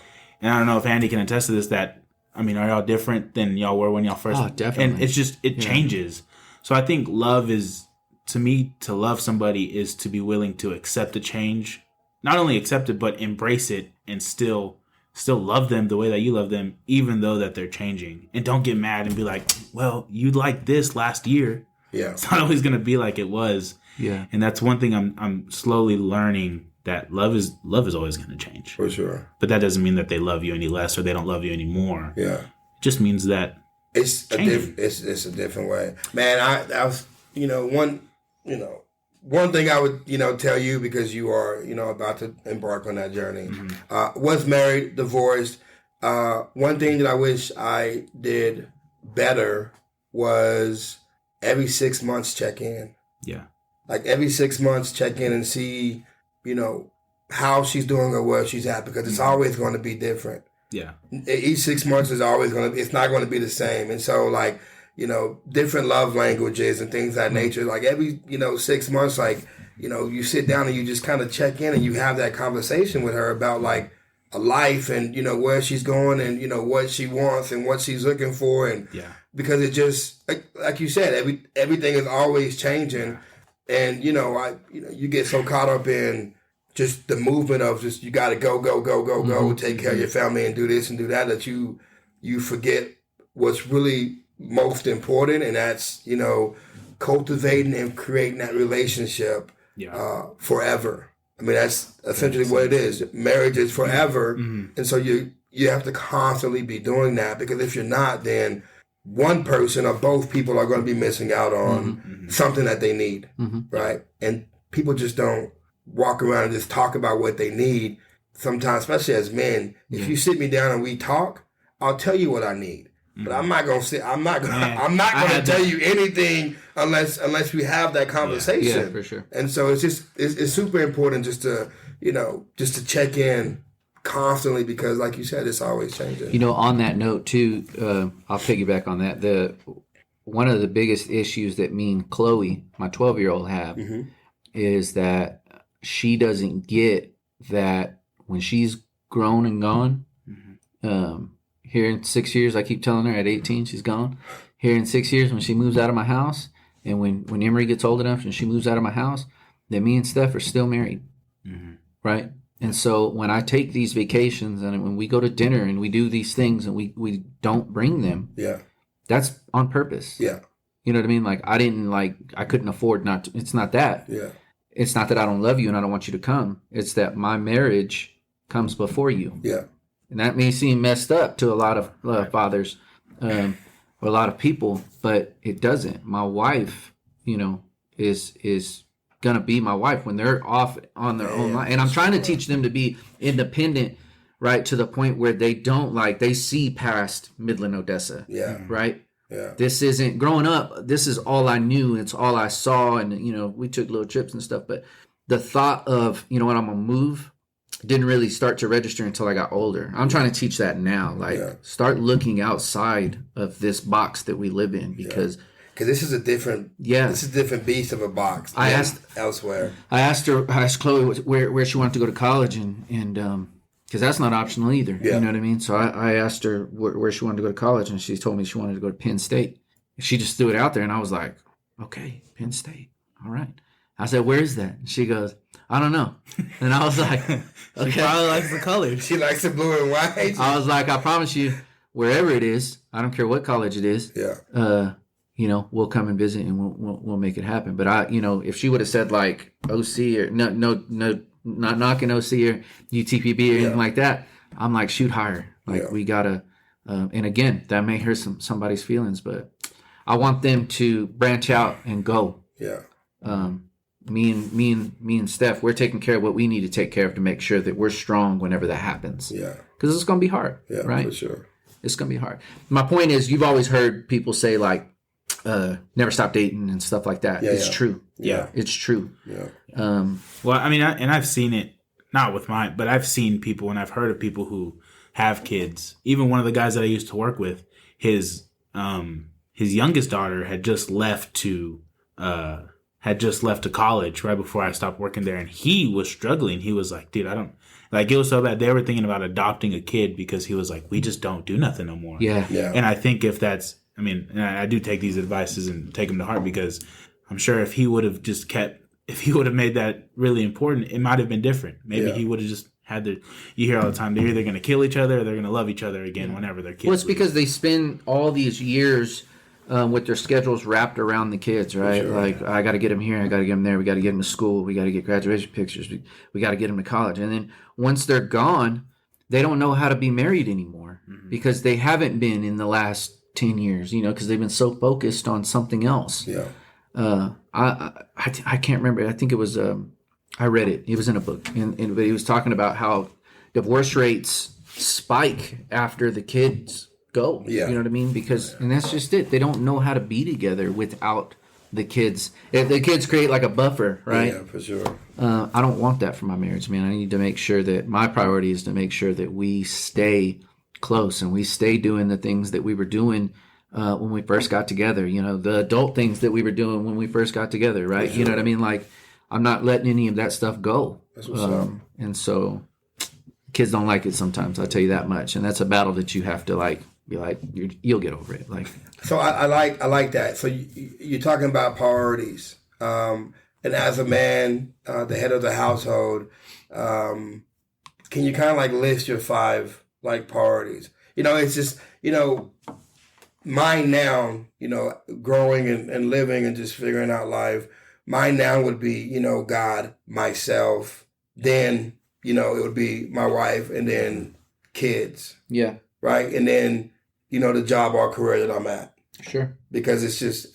And I don't know if Andy can attest to this, are y'all different than y'all were when y'all first? Oh, definitely. And it's just, it changes. So I think love is, to me, to love somebody is to be willing to accept the change. Not only accept it, but embrace it and still love them the way that you love them, even though that they're changing. And don't get mad and be like, well, you liked this last year. Yeah. It's not always going to be like it was. Yeah. And that's one thing I'm slowly learning, that love is always going to change. For sure. But that doesn't mean that they love you any less or they don't love you anymore. Yeah. It just means that it's a different way. Man, I was, one thing I would, tell you, because you are, about to embark on that journey. Was married, divorced. One thing that I wish I did better was every 6 months check in. Yeah. Like every 6 months check in and see, how she's doing or where she's at, because it's always going to be different. Yeah. Each 6 months is always it's not going to be the same. And so like, different love languages and things of that nature. Like every, 6 months, like, you sit down and you just kind of check in and you have that conversation with her about like a life and, where she's going and, what she wants and what she's looking for. And because it just, like you said, everything is always changing. And, you get so caught up in just the movement of just, you got to go, take care of your family and do this and do that you forget what's really most important. And that's, cultivating and creating that relationship forever. I mean, that's essentially what it is. Marriage is forever. And so you have to constantly be doing that, because if you're not, then one person or both people are going to be missing out on something that they need, right? And people just don't walk around and just talk about what they need. Sometimes, especially as men, if you sit me down and we talk, I'll tell you what I need. But I'm not going to sit. I'm not going to tell you anything unless we have that conversation. Yeah, for sure. And so it's super important just to check in constantly, because like you said, it's always changing. On that note too, I'll piggyback on that. One of the biggest issues that me and Chloe, my 12-year-old, have is that she doesn't get that when she's grown and gone. Here in 6 years, I keep telling her at 18 she's gone. Here in 6 years, when she moves out of my house, and when Emery gets old enough and she moves out of my house, then me and Steph are still married, right? And so when I take these vacations and when we go to dinner and we do these things and we don't bring them, that's on purpose. Yeah. You know what I mean? Like I couldn't afford not to. It's not that. Yeah. It's not that I don't love you and I don't want you to come. It's that my marriage comes before you. Yeah. And that may seem messed up to a lot of fathers or a lot of people, but it doesn't. My wife, is going to be my wife when they're off on their own life. And I'm trying to teach them to be independent, right, to the point where they don't they see past Midland, Odessa. Yeah. Right? Yeah. This isn't, growing up, this is all I knew. It's all I saw. And, we took little trips and stuff. But the thought of, I'm going to move didn't really start to register until I got older. I'm trying to teach that now. Start looking outside of this box that we live in, because this is a different beast of a box. I asked elsewhere. I asked Chloe where she wanted to go to college, and because that's not optional either. Yeah. You know what I mean? So I asked her where she wanted to go to college, and she told me she wanted to go to Penn State. She just threw it out there, and I was like, okay, Penn State. All right. I said, where is that? And she goes, I don't know. And I was like, okay. She probably likes the colors. She likes the blue and white. I was like, I promise you, wherever it is, I don't care what college it is. Yeah. We'll come and visit and we'll make it happen. But if she would have said like OC or no, not knocking OC or UTPB or anything like that, I'm like, shoot higher. We gotta. And again, that may hurt somebody's feelings, but I want them to branch out and go. Yeah. Me and Steph, we're taking care of what we need to take care of to make sure that we're strong whenever that happens. Yeah. Because it's going to be hard. Yeah, right? For sure. It's going to be hard. My point is, you've always heard people say like, never stop dating and stuff like that. It's true. Yeah. It's true. Yeah. Well, I mean, I've seen it, not with mine, but I've seen people and I've heard of people who have kids. Even one of the guys that I used to work with, his youngest daughter had just left to college right before I stopped working there, and he was struggling. He was like, dude, it was so bad. They were thinking about adopting a kid because he was like, we just don't do nothing no more. Yeah. And I think and I do take these advices and take them to heart, because I'm sure if he would have made that really important, it might have been different. Maybe he would have just had you hear all the time, they're either going to kill each other or they're going to love each other again whenever their kids. Well, it's because they spend all these years with their schedules wrapped around the kids, right? Sure. Like, I got to get them here, I got to get them there, we got to get them to school, we got to get graduation pictures, we got to get them to college. And then once they're gone, they don't know how to be married anymore because they haven't been in the last 10 years, because they've been so focused on something else. Yeah. I can't remember. I think it was I read it. It was in a book, and but he was talking about how divorce rates spike after the kids go. Yeah. You know what I mean? Because and that's just it. They don't know how to be together without the kids. The kids create like a buffer, right? Yeah, for sure. I don't want that for my marriage, man. I need to make sure that my priority is to make sure that we stay close and we stay doing the things that we were doing when we first got together. You know, the adult things that we were doing when we first got together, right? Sure. You know what I mean? Like, I'm not letting any of that stuff go. That's what's up. And so kids don't like it sometimes, I'll tell you that much. And that's a battle that you have to like be like, you'll get over it. Like, so I like that. So you're talking about priorities. And as a man, the head of the household, can you kind of like list your 5 like priorities? You know, it's just, you know, mine now, you know, growing and living and just figuring out life, mine now would be, you know, God, myself, then, you know, it would be my wife and then kids. yeah, Right. And then, you know, the job or career that I'm at. sure. Because it's just,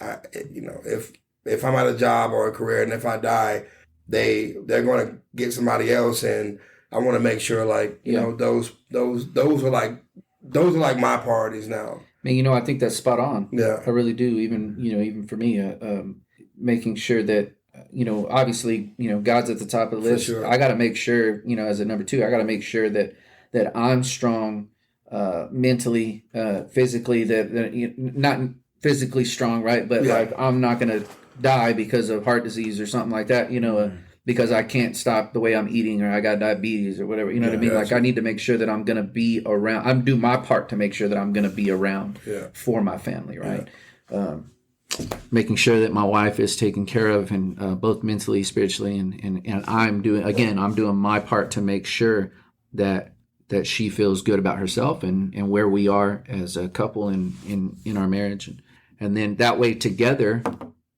you know, if I'm at a job or a career and if I die, they're going to get somebody else. And I want to make sure like, you know, those are like my priorities now. Man, you know, I think that's spot on. Yeah. I really do. Even for me, making sure that, you know, obviously, you know, God's at the top of the list. sure. I got to make sure, you know, as a number 2, I got to make sure that I'm strong, mentally, physically, that not physically strong, right? But like, I'm not going to die because of heart disease or something like that, you know, because I can't stop the way I'm eating or I got diabetes or whatever, you know what I mean? Like, I need to make sure that I'm going to be around. I'm do my part to make sure that I'm going to be around for my family, right? Making sure that my wife is taken care of and both mentally, spiritually, and I'm doing my part to make sure that she feels good about herself and where we are as a couple in our marriage. And then that way together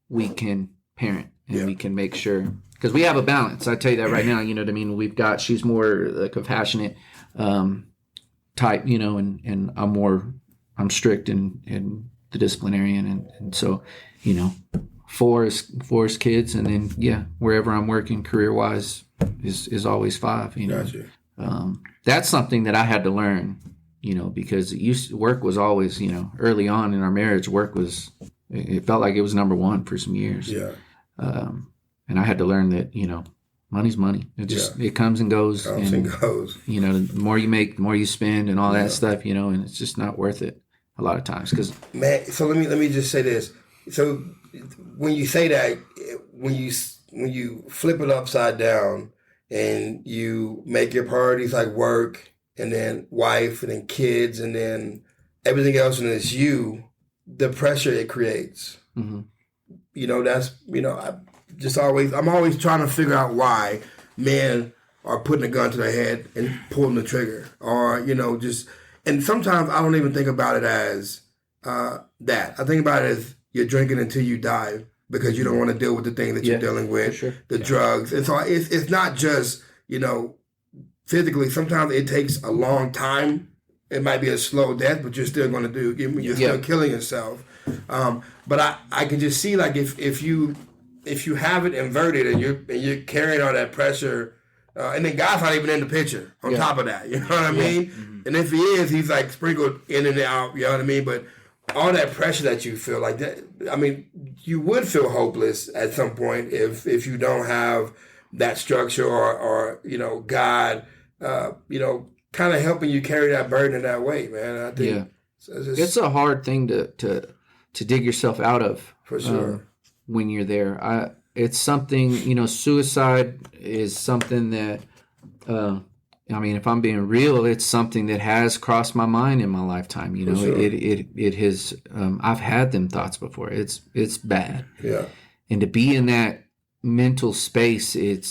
we can parent and we can make sure, because we have a balance. I tell you that right now, you know what I mean? She's more the compassionate type, you know, and I'm strict and the disciplinarian. And so, you know, 4 is kids. And then, wherever I'm working career wise is always 5, you know. Gotcha. That's something that I had to learn, you know, because work was always, you know, early on in our marriage, it felt like it was number 1 for some years. Yeah. And I had to learn that, you know, money's money. It comes and goes. You know, the more you make, the more you spend and all that stuff, you know, and it's just not worth it a lot of times. Because man, so let me just say this. So when you say that, when you flip it upside down and you make your priorities like work and then wife and then kids and then everything else and it's you, the pressure it creates. Mm-hmm. You know, that's, you know, I'm always trying to figure out why men are putting a gun to their head and pulling the trigger, or, you know, and sometimes I don't even think about it as that. I think about it as you're drinking until you die because you don't want to deal with the thing that you're dealing with, the drugs. And so it's not just, you know, physically. Sometimes it takes a long time. It might be a slow death, but you're still going to you're still killing yourself. But I can just see, like, if you have it inverted and you're carrying all that pressure, and then God's not even in the picture on top of that, you know what I mean? Mm-hmm. And if he is, he's like sprinkled in and out, you know what I mean? But all that pressure that you feel like that, I mean, you would feel hopeless at some point if you don't have that structure or you know, God, you know, kind of helping you carry that burden and that weight, man. I think it's a hard thing to dig yourself out of. For sure. When you're there. It's something, you know, suicide is something that, I mean, if I'm being real, it's something that has crossed my mind in my lifetime. You know, sure. it has, I've had them thoughts before. It's bad. Yeah. And to be in that mental space, it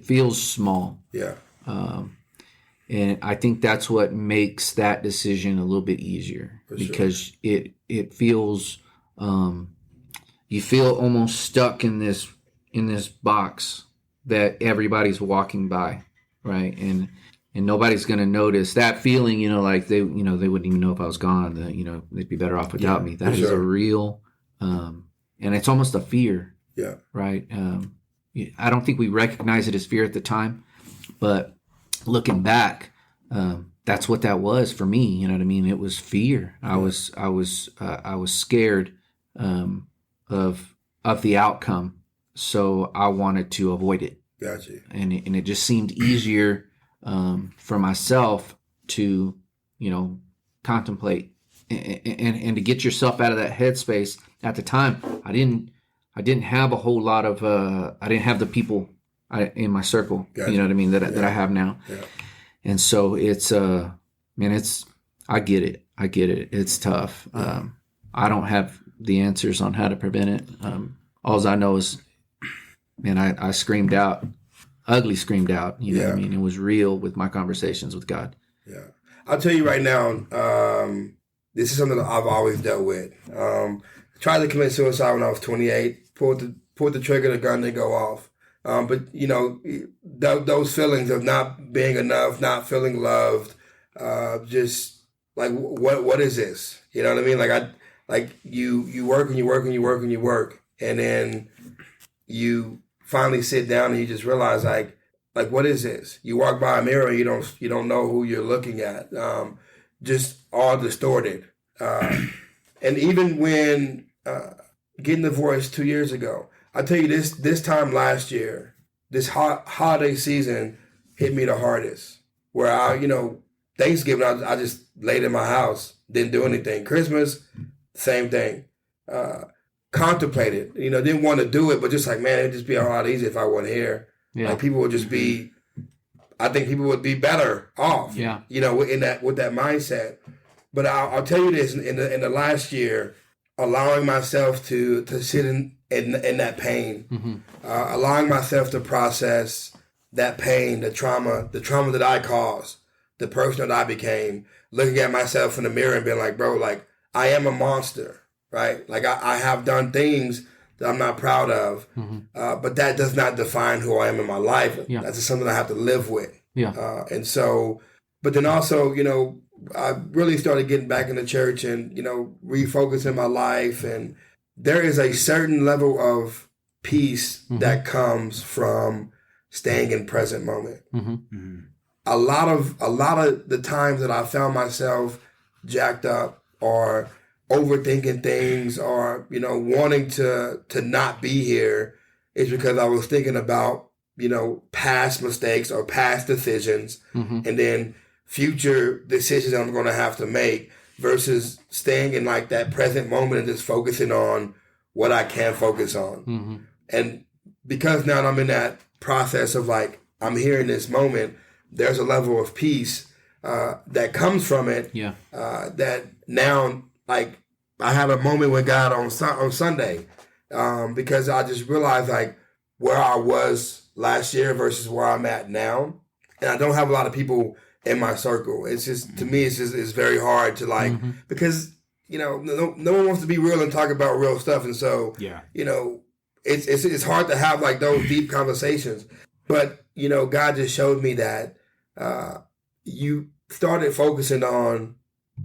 feels small. Yeah. And I think that's what makes that decision a little bit easier because it feels, you feel almost stuck in this box that everybody's walking by, right? And nobody's going to notice that feeling, you know, like they wouldn't even know if I was gone. You know, they'd be better off without me. That is a real and it's almost a fear, Yeah. right? I don't think we recognize it as fear at the time, but looking back, that's what that was for me. You know what I mean? It was fear. I was scared of the outcome, so I wanted to avoid it. Gotcha. And it just seemed easier for myself to, contemplate and to get yourself out of that headspace. At the time, I didn't have a whole lot of I didn't have the people in my circle. Gotcha. You know what I mean, that I have now. Yeah. And so it's I get it. It's tough. I don't have the answers on how to prevent it. All I know is, man, I screamed out, ugly screamed out. You know what I mean? It was real with my conversations with God. Yeah. I'll tell you right now, this is something that I've always dealt with. Tried to commit suicide when I was 28, pulled the trigger, the gun didn't go off. But, those feelings of not being enough, not feeling loved, just like, what is this? You know what I mean? Like you work and you work and you work and you work. And then you finally sit down and you just realize like, what is this? You walk by a mirror and you don't know who you're looking at. Just all distorted. And even when getting divorced 2 years ago, I tell you this time last year, this holiday season hit me the hardest. Where Thanksgiving I just laid in my house, didn't do anything. Christmas, same thing. Contemplated, didn't want to do it, but just like, man, it'd just be a lot easier if I wasn't here. Yeah. Like people would just be, I think people would be better off. Yeah. With that mindset. But I'll tell you this: in the last year, allowing myself to sit in that pain, allowing myself to process that pain, the trauma that I caused, the person that I became, looking at myself in the mirror and being like, bro, like I am a monster, right? Like I have done things that I'm not proud of, but that does not define who I am in my life. Yeah. That's just something I have to live with. Yeah. And so, but then also, I really started getting back into church and, refocusing my life. And there is a certain level of peace that comes from staying in present moment. A lot of the times that I found myself jacked up or overthinking things or, wanting to not be here is because I was thinking about, past mistakes or past decisions and then future decisions I'm going to have to make versus staying in like that present moment and just focusing on what I can focus on. And because now I'm in that process of like, I'm here in this moment, there's a level of peace that comes from it. Yeah. That now, like, I have a moment with God on Sunday because I just realized like where I was last year versus where I'm at now. And I don't have a lot of people in my circle. It's just, to me, it's very hard to like, because, no one wants to be real and talk about real stuff. And so, it's hard to have like those deep conversations. But, God just showed me that you started focusing on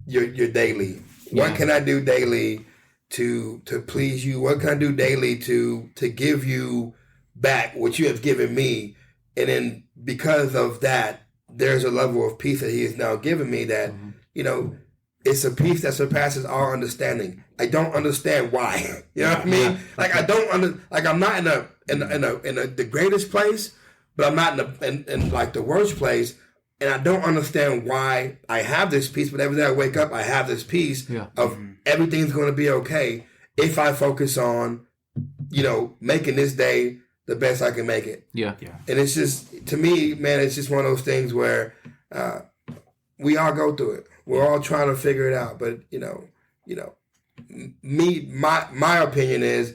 your daily. Yeah. What can I do daily to please you? What can I do daily to give you back what you have given me? And then because of that, there's a level of peace that he has now given me that, it's a peace that surpasses all understanding. I don't understand why. You know what I mean? Like I'm not in the greatest place, but I'm not in like the worst place. And I don't understand why I have this peace, but every day I wake up, I have this peace of everything's going to be okay if I focus on, making this day the best I can make it. Yeah. And it's just, to me, man, it's just one of those things where we all go through it. We're all trying to figure it out. But, my opinion is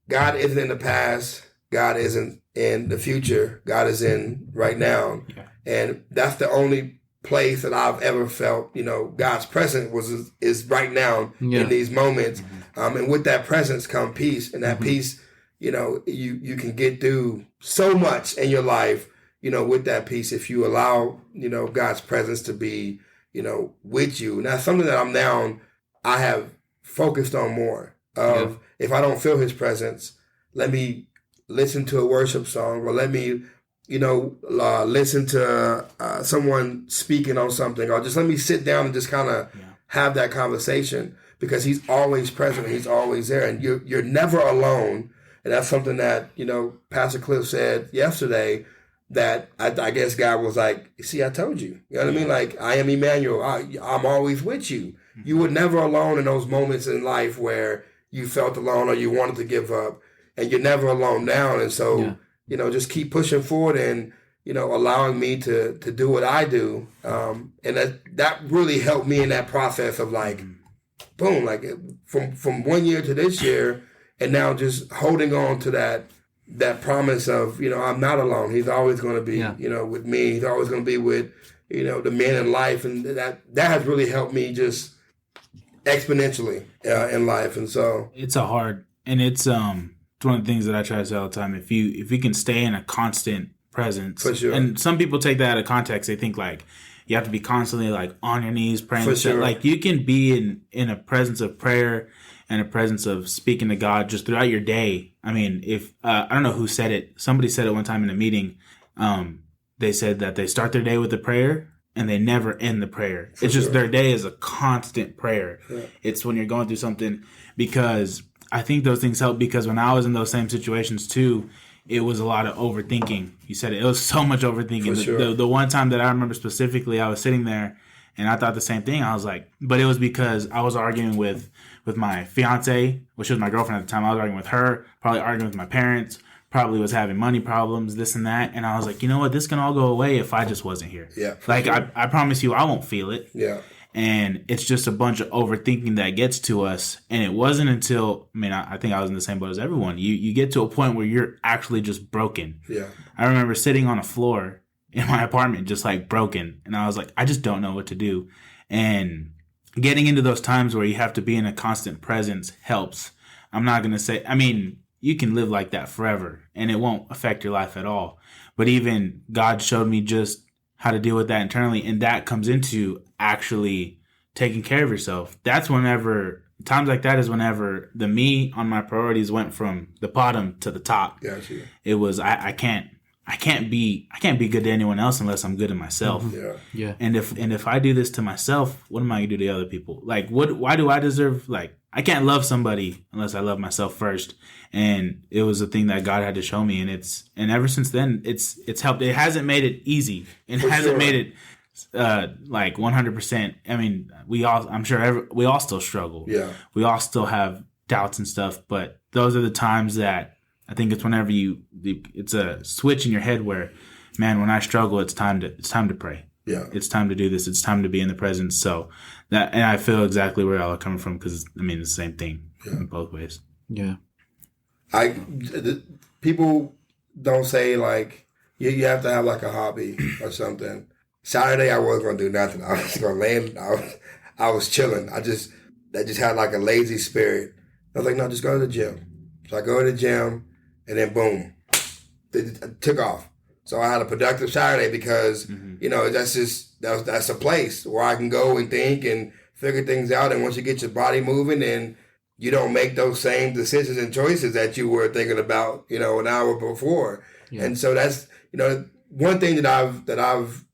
God isn't in the past. God isn't in the future. God is in right now. Yeah. And that's the only place that I've ever felt, God's presence is right now in these moments. And with that presence come peace. And that peace, you can get through so much in your life, with that peace if you allow, God's presence to be, with you. Now, something that I have focused on more. of if I don't feel his presence, let me listen to a worship song, or let me, listen to someone speaking on something, or just let me sit down and just kind of have that conversation, because he's always present and he's always there, and you're never alone. And that's something that, Pastor Cliff said yesterday, that I guess God was like, see, I told you. You know what I mean? Like, I am Emmanuel. I'm always with you. You were never alone in those moments in life where you felt alone or you wanted to give up, and you're never alone now. And so, just keep pushing forward and, allowing me to do what I do. And that really helped me in that process of like, boom, like from 1 year to this year, and now just holding on to that promise of, I'm not alone. He's always going to be, with me. He's always going to be with, the men in life. And that has really helped me just exponentially in life. And so it's it's one of the things that I try to say all the time. If you can stay in a constant presence, for sure. And some people take that out of context. They think like you have to be constantly like on your knees praying. For sure. Like you can be in a presence of prayer and a presence of speaking to God just throughout your day. I mean, if I don't know who said it. Somebody said it one time in a meeting. They said that they start their day with a prayer and they never end the prayer. It's just their day is a constant prayer. Yeah. It's when you're going through something, because I think those things help, because when I was in those same situations too, it was a lot of overthinking. You said it was so much overthinking. For sure. The one time that I remember specifically, I was sitting there and I thought the same thing. I was like, but it was because I was arguing with my fiance, which was my girlfriend at the time. I was arguing with her, probably arguing with my parents, probably was having money problems, this and that. And I was like, you know what? This can all go away if I just wasn't here. Yeah. Like, sure. I promise you, I won't feel it. Yeah. And it's just a bunch of overthinking that gets to us. And it wasn't until, I think I was in the same boat as everyone. You get to a point where you're actually just broken. Yeah. I remember sitting on a floor in my apartment, just like broken. And I was like, I just don't know what to do. And getting into those times where you have to be in a constant presence helps. I'm not going to say, you can live like that forever and it won't affect your life at all. But even God showed me just how to deal with that internally. And that comes into actually taking care of yourself. That's whenever, times like that is whenever the me on my priorities went from the bottom to the top. Gotcha. It was, I can't be good to anyone else unless I'm good to myself. Yeah. Yeah. And if I do this to myself, what am I gonna do to other people? Like, why do I deserve, like, I can't love somebody unless I love myself first. And it was a thing that God had to show me, and ever since then it's helped. It hasn't made it easy. It hasn't made it like 100%. We all still struggle. Yeah. We all still have doubts and stuff, but those are the times that I think it's whenever it's a switch in your head where, man, when I struggle, it's time to pray. Yeah. It's time to do this. It's time to be in the presence. So and I feel exactly where y'all are coming from, because it's the same thing in both ways. Yeah. People don't say like you have to have like a hobby or something. Saturday I wasn't gonna do nothing. I was gonna lay. I was chilling. I just had like a lazy spirit. I was like, no, just go to the gym. So I go to the gym, and then boom, it took off. So I had a productive Saturday because that's a place where I can go and think and figure things out. And once you get your body moving, and you don't make those same decisions and choices that you were thinking about, an hour before. Yeah. And so that's, one thing that I've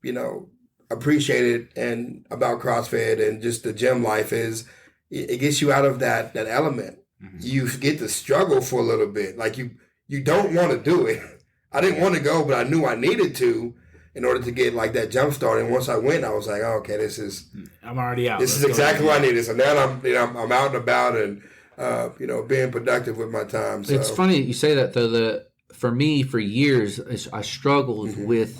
appreciated and about CrossFit and just the gym life is it gets you out of that element. Mm-hmm. You get to struggle for a little bit. Like you don't want to do it. I didn't want to go, but I knew I needed to in order to get like that jump start. And once I went, I was like, oh, okay, I'm already out. This is exactly what I needed. So now I'm out and about and being productive with my time. So. It's funny you say that though. For me, for years, I struggled with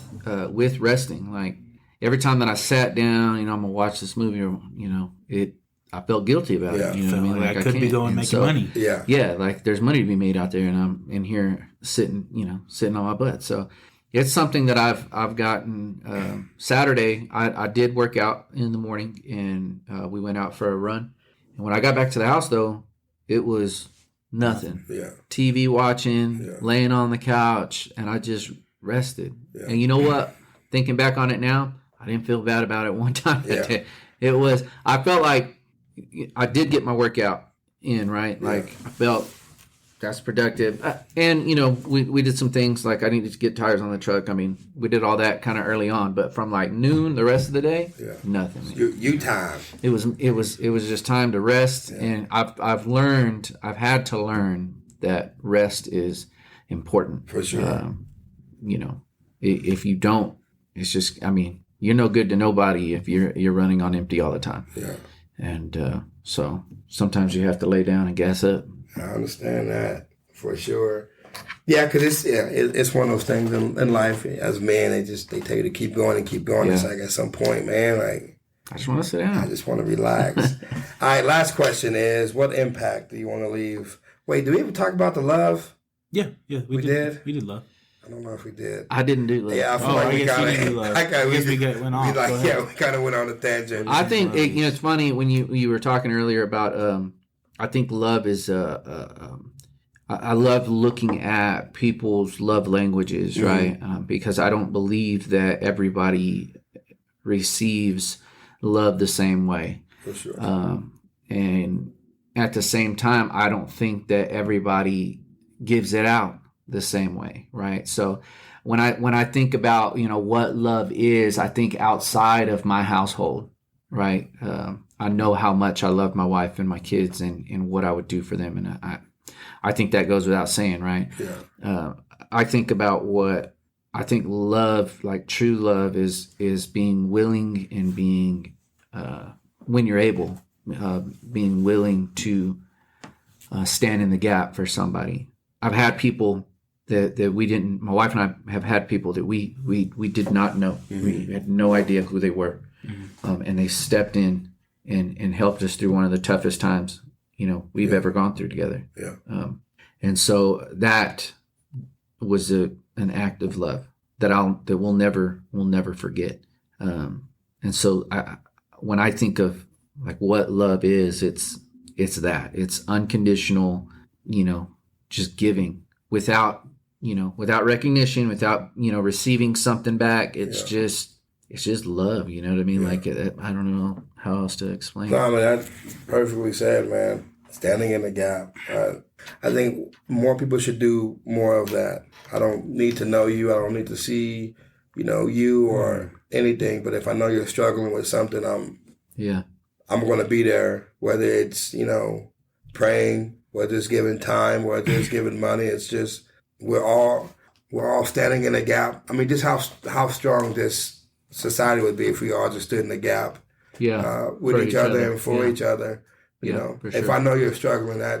resting. Like every time that I sat down, I'm gonna watch this movie, or I felt guilty about it. You know what I mean? Like I could be going making money. Yeah. Yeah, like there's money to be made out there, and I'm in here sitting on my butt. So it's something that I've gotten. Saturday, I did work out in the morning, and we went out for a run. And when I got back to the house, though, it was nothing. Yeah. TV watching, laying on the couch, and I just rested. Yeah. And you know what? Thinking back on it now, I didn't feel bad about it one time that day. I felt like I did get my workout in, right? Like I felt that's productive. And, you know, we did some things like I needed to get tires on the truck. I mean, we did all that kind of early on, but from like noon the rest of the day, nothing. You time. It was just time to rest. And I've had to learn that rest is important. For sure. You know, if you don't, it's just, I mean, you're no good to nobody if you're running on empty all the time. Yeah. And so sometimes you have to lay down and gas up. I understand that for sure. Yeah, because it's one of those things in life. As men, they tell you to keep going and keep going. Yeah. It's like at some point, man, like I just want to sit down. I just want to relax. All right, last question is: what impact do you want to leave? Wait, did we ever talk about the love? Yeah, we did. We did love. I don't know if we did. I didn't do love. Yeah, I feel like we went off. We kind of went on a tangent. I think it's funny when you were talking earlier about. I think love is. I love looking at people's love languages, right? Because I don't believe that everybody receives love the same way. For sure. And at the same time, I don't think that everybody gives it out the same way, right? So when I think about, you know, what love is, I think outside of my household, right? I know how much I love my wife and my kids and what I would do for them. And I think that goes without saying, right? Yeah. I think about I think love, like true love is being willing and being, when you're able, being willing to stand in the gap for somebody. I've had people that we didn't, my wife and I have had people that we did not know. Mm-hmm. We had no idea who they were. Mm-hmm. And they stepped in and helped us through one of the toughest times, you know, we've ever gone through together. Yeah. And so that was an act of love that we'll never forget. And so when I think of like what love is, it's that. It's unconditional, you know, just giving without recognition, without, you know, receiving something back. It's just love, you know what I mean? Yeah. Like, I don't know how else to explain. No, I mean, that's perfectly said, man. Standing in the gap. I think more people should do more of that. I don't need to know you. I don't need to see, you know, you or anything. But if I know you're struggling with something, I'm going to be there, whether it's, you know, praying, whether it's giving time, whether it's giving money. It's just, we're all standing in a gap. I mean, just how strong this society would be if we all just stood in the gap with each other and for each other. You know, sure. If I know you're struggling, I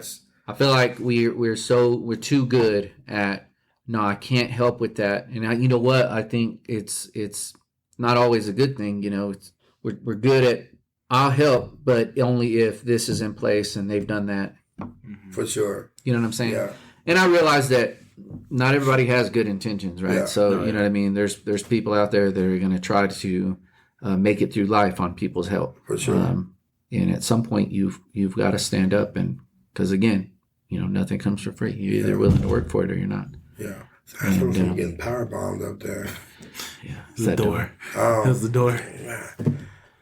feel like we're too good at, no, I can't help with that. And you know what? I think it's not always a good thing. You know, we're good at, I'll help, but only if this is in place and they've done that. For sure. You know what I'm saying? Yeah. And I realize that not everybody has good intentions, right? Yeah. So, you know what I mean? There's people out there that are going to try to make it through life on people's help. For sure. And at some point you've got to stand up, and because again, you know, nothing comes for free. You're either willing to work for it or you're not. Yeah. So I was getting power bombed up there. Yeah. It's the door. That's the door.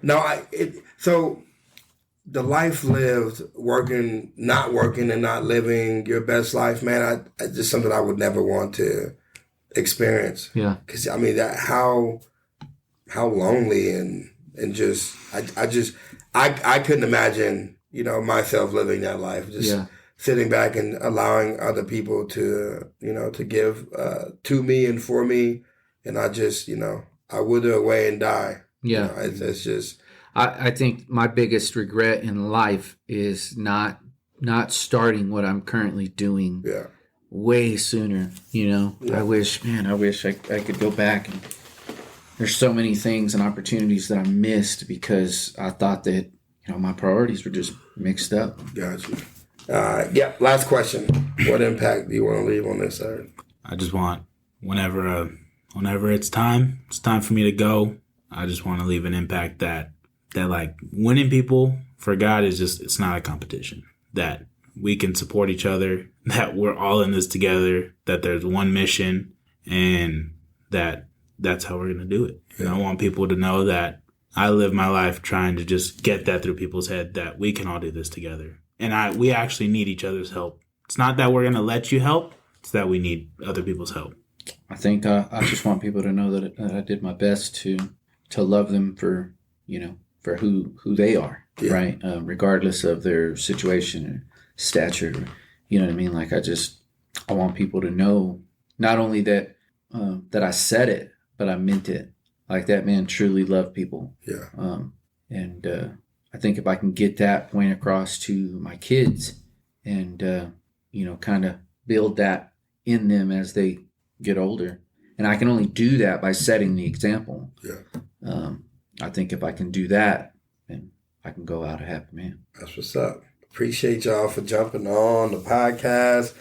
No, so the life lived, working, not working, and not living your best life, man, I just something I would never want to experience. Yeah. Because, I mean, that how lonely and just, I couldn't imagine, you know, myself living that life. Just sitting back and allowing other people to, you know, to give to me and for me. And I just, you know, I wither away and die. Yeah. You know, it's just... I think my biggest regret in life is not starting what I'm currently doing way sooner. You know, I wish I could go back, and there's so many things and opportunities that I missed because I thought that, you know, my priorities were just mixed up. Gotcha. Last question. What impact do you want to leave on this earth? I just want, whenever it's time for me to go, I just want to leave an impact that like winning people for God is just, it's not a competition. That we can support each other, that we're all in this together, that there's one mission, and that's how we're going to do it. And I want people to know that I live my life trying to just get that through people's head, that we can all do this together. and we actually need each other's help. It's not that we're going to let you help. It's that we need other people's help. I think I just want people to know that I did my best to love them for, for who they are, right? Regardless of their situation or stature, you know what I mean? Like I want people to know not only that I said it, but I meant it. Like that man truly loved people. Yeah. And I think if I can get that point across to my kids and, kind of build that in them as they get older, and I can only do that by setting the example. Yeah. I think if I can do that, then I can go out a happy man. That's what's up. Appreciate y'all for jumping on the podcast.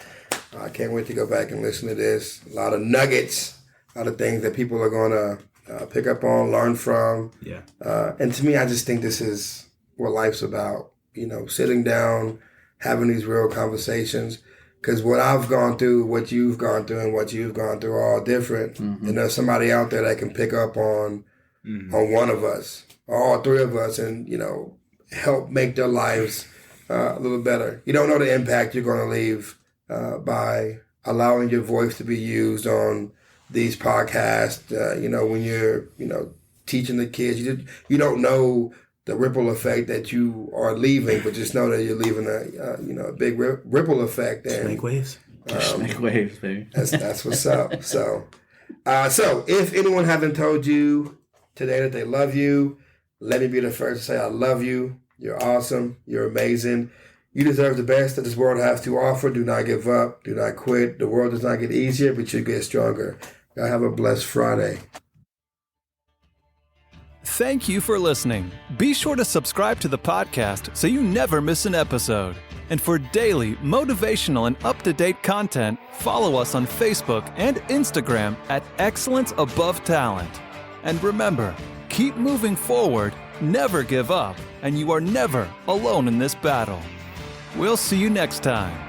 I can't wait to go back and listen to this. A lot of nuggets, a lot of things that people are going to pick up on, learn from. Yeah. And to me, I just think this is what life's about. Sitting down, having these real conversations. Because what I've gone through, what you've gone through, and what you've gone through are all different. Mm-hmm. And there's somebody out there that can pick up on one of us, or all three of us, and, help make their lives a little better. You don't know the impact you're going to leave by allowing your voice to be used on these podcasts. When you're, teaching the kids, you don't know the ripple effect that you are leaving, but just know that you're leaving a big ripple effect. And, snake waves. Snake waves, baby. That's what's up. So if anyone hasn't told you today that they love you, let me be the first to say I love you. You're awesome. You're amazing. You deserve the best that this world has to offer. Do not give up. Do not quit. The world does not get easier, but you get stronger. Y'all have a blessed Friday. Thank you for listening. Be sure to subscribe to the podcast so you never miss an episode. And for daily motivational and up-to-date content, follow us on Facebook and Instagram at Excellence Above Talent. And remember, keep moving forward, never give up, and you are never alone in this battle. We'll see you next time.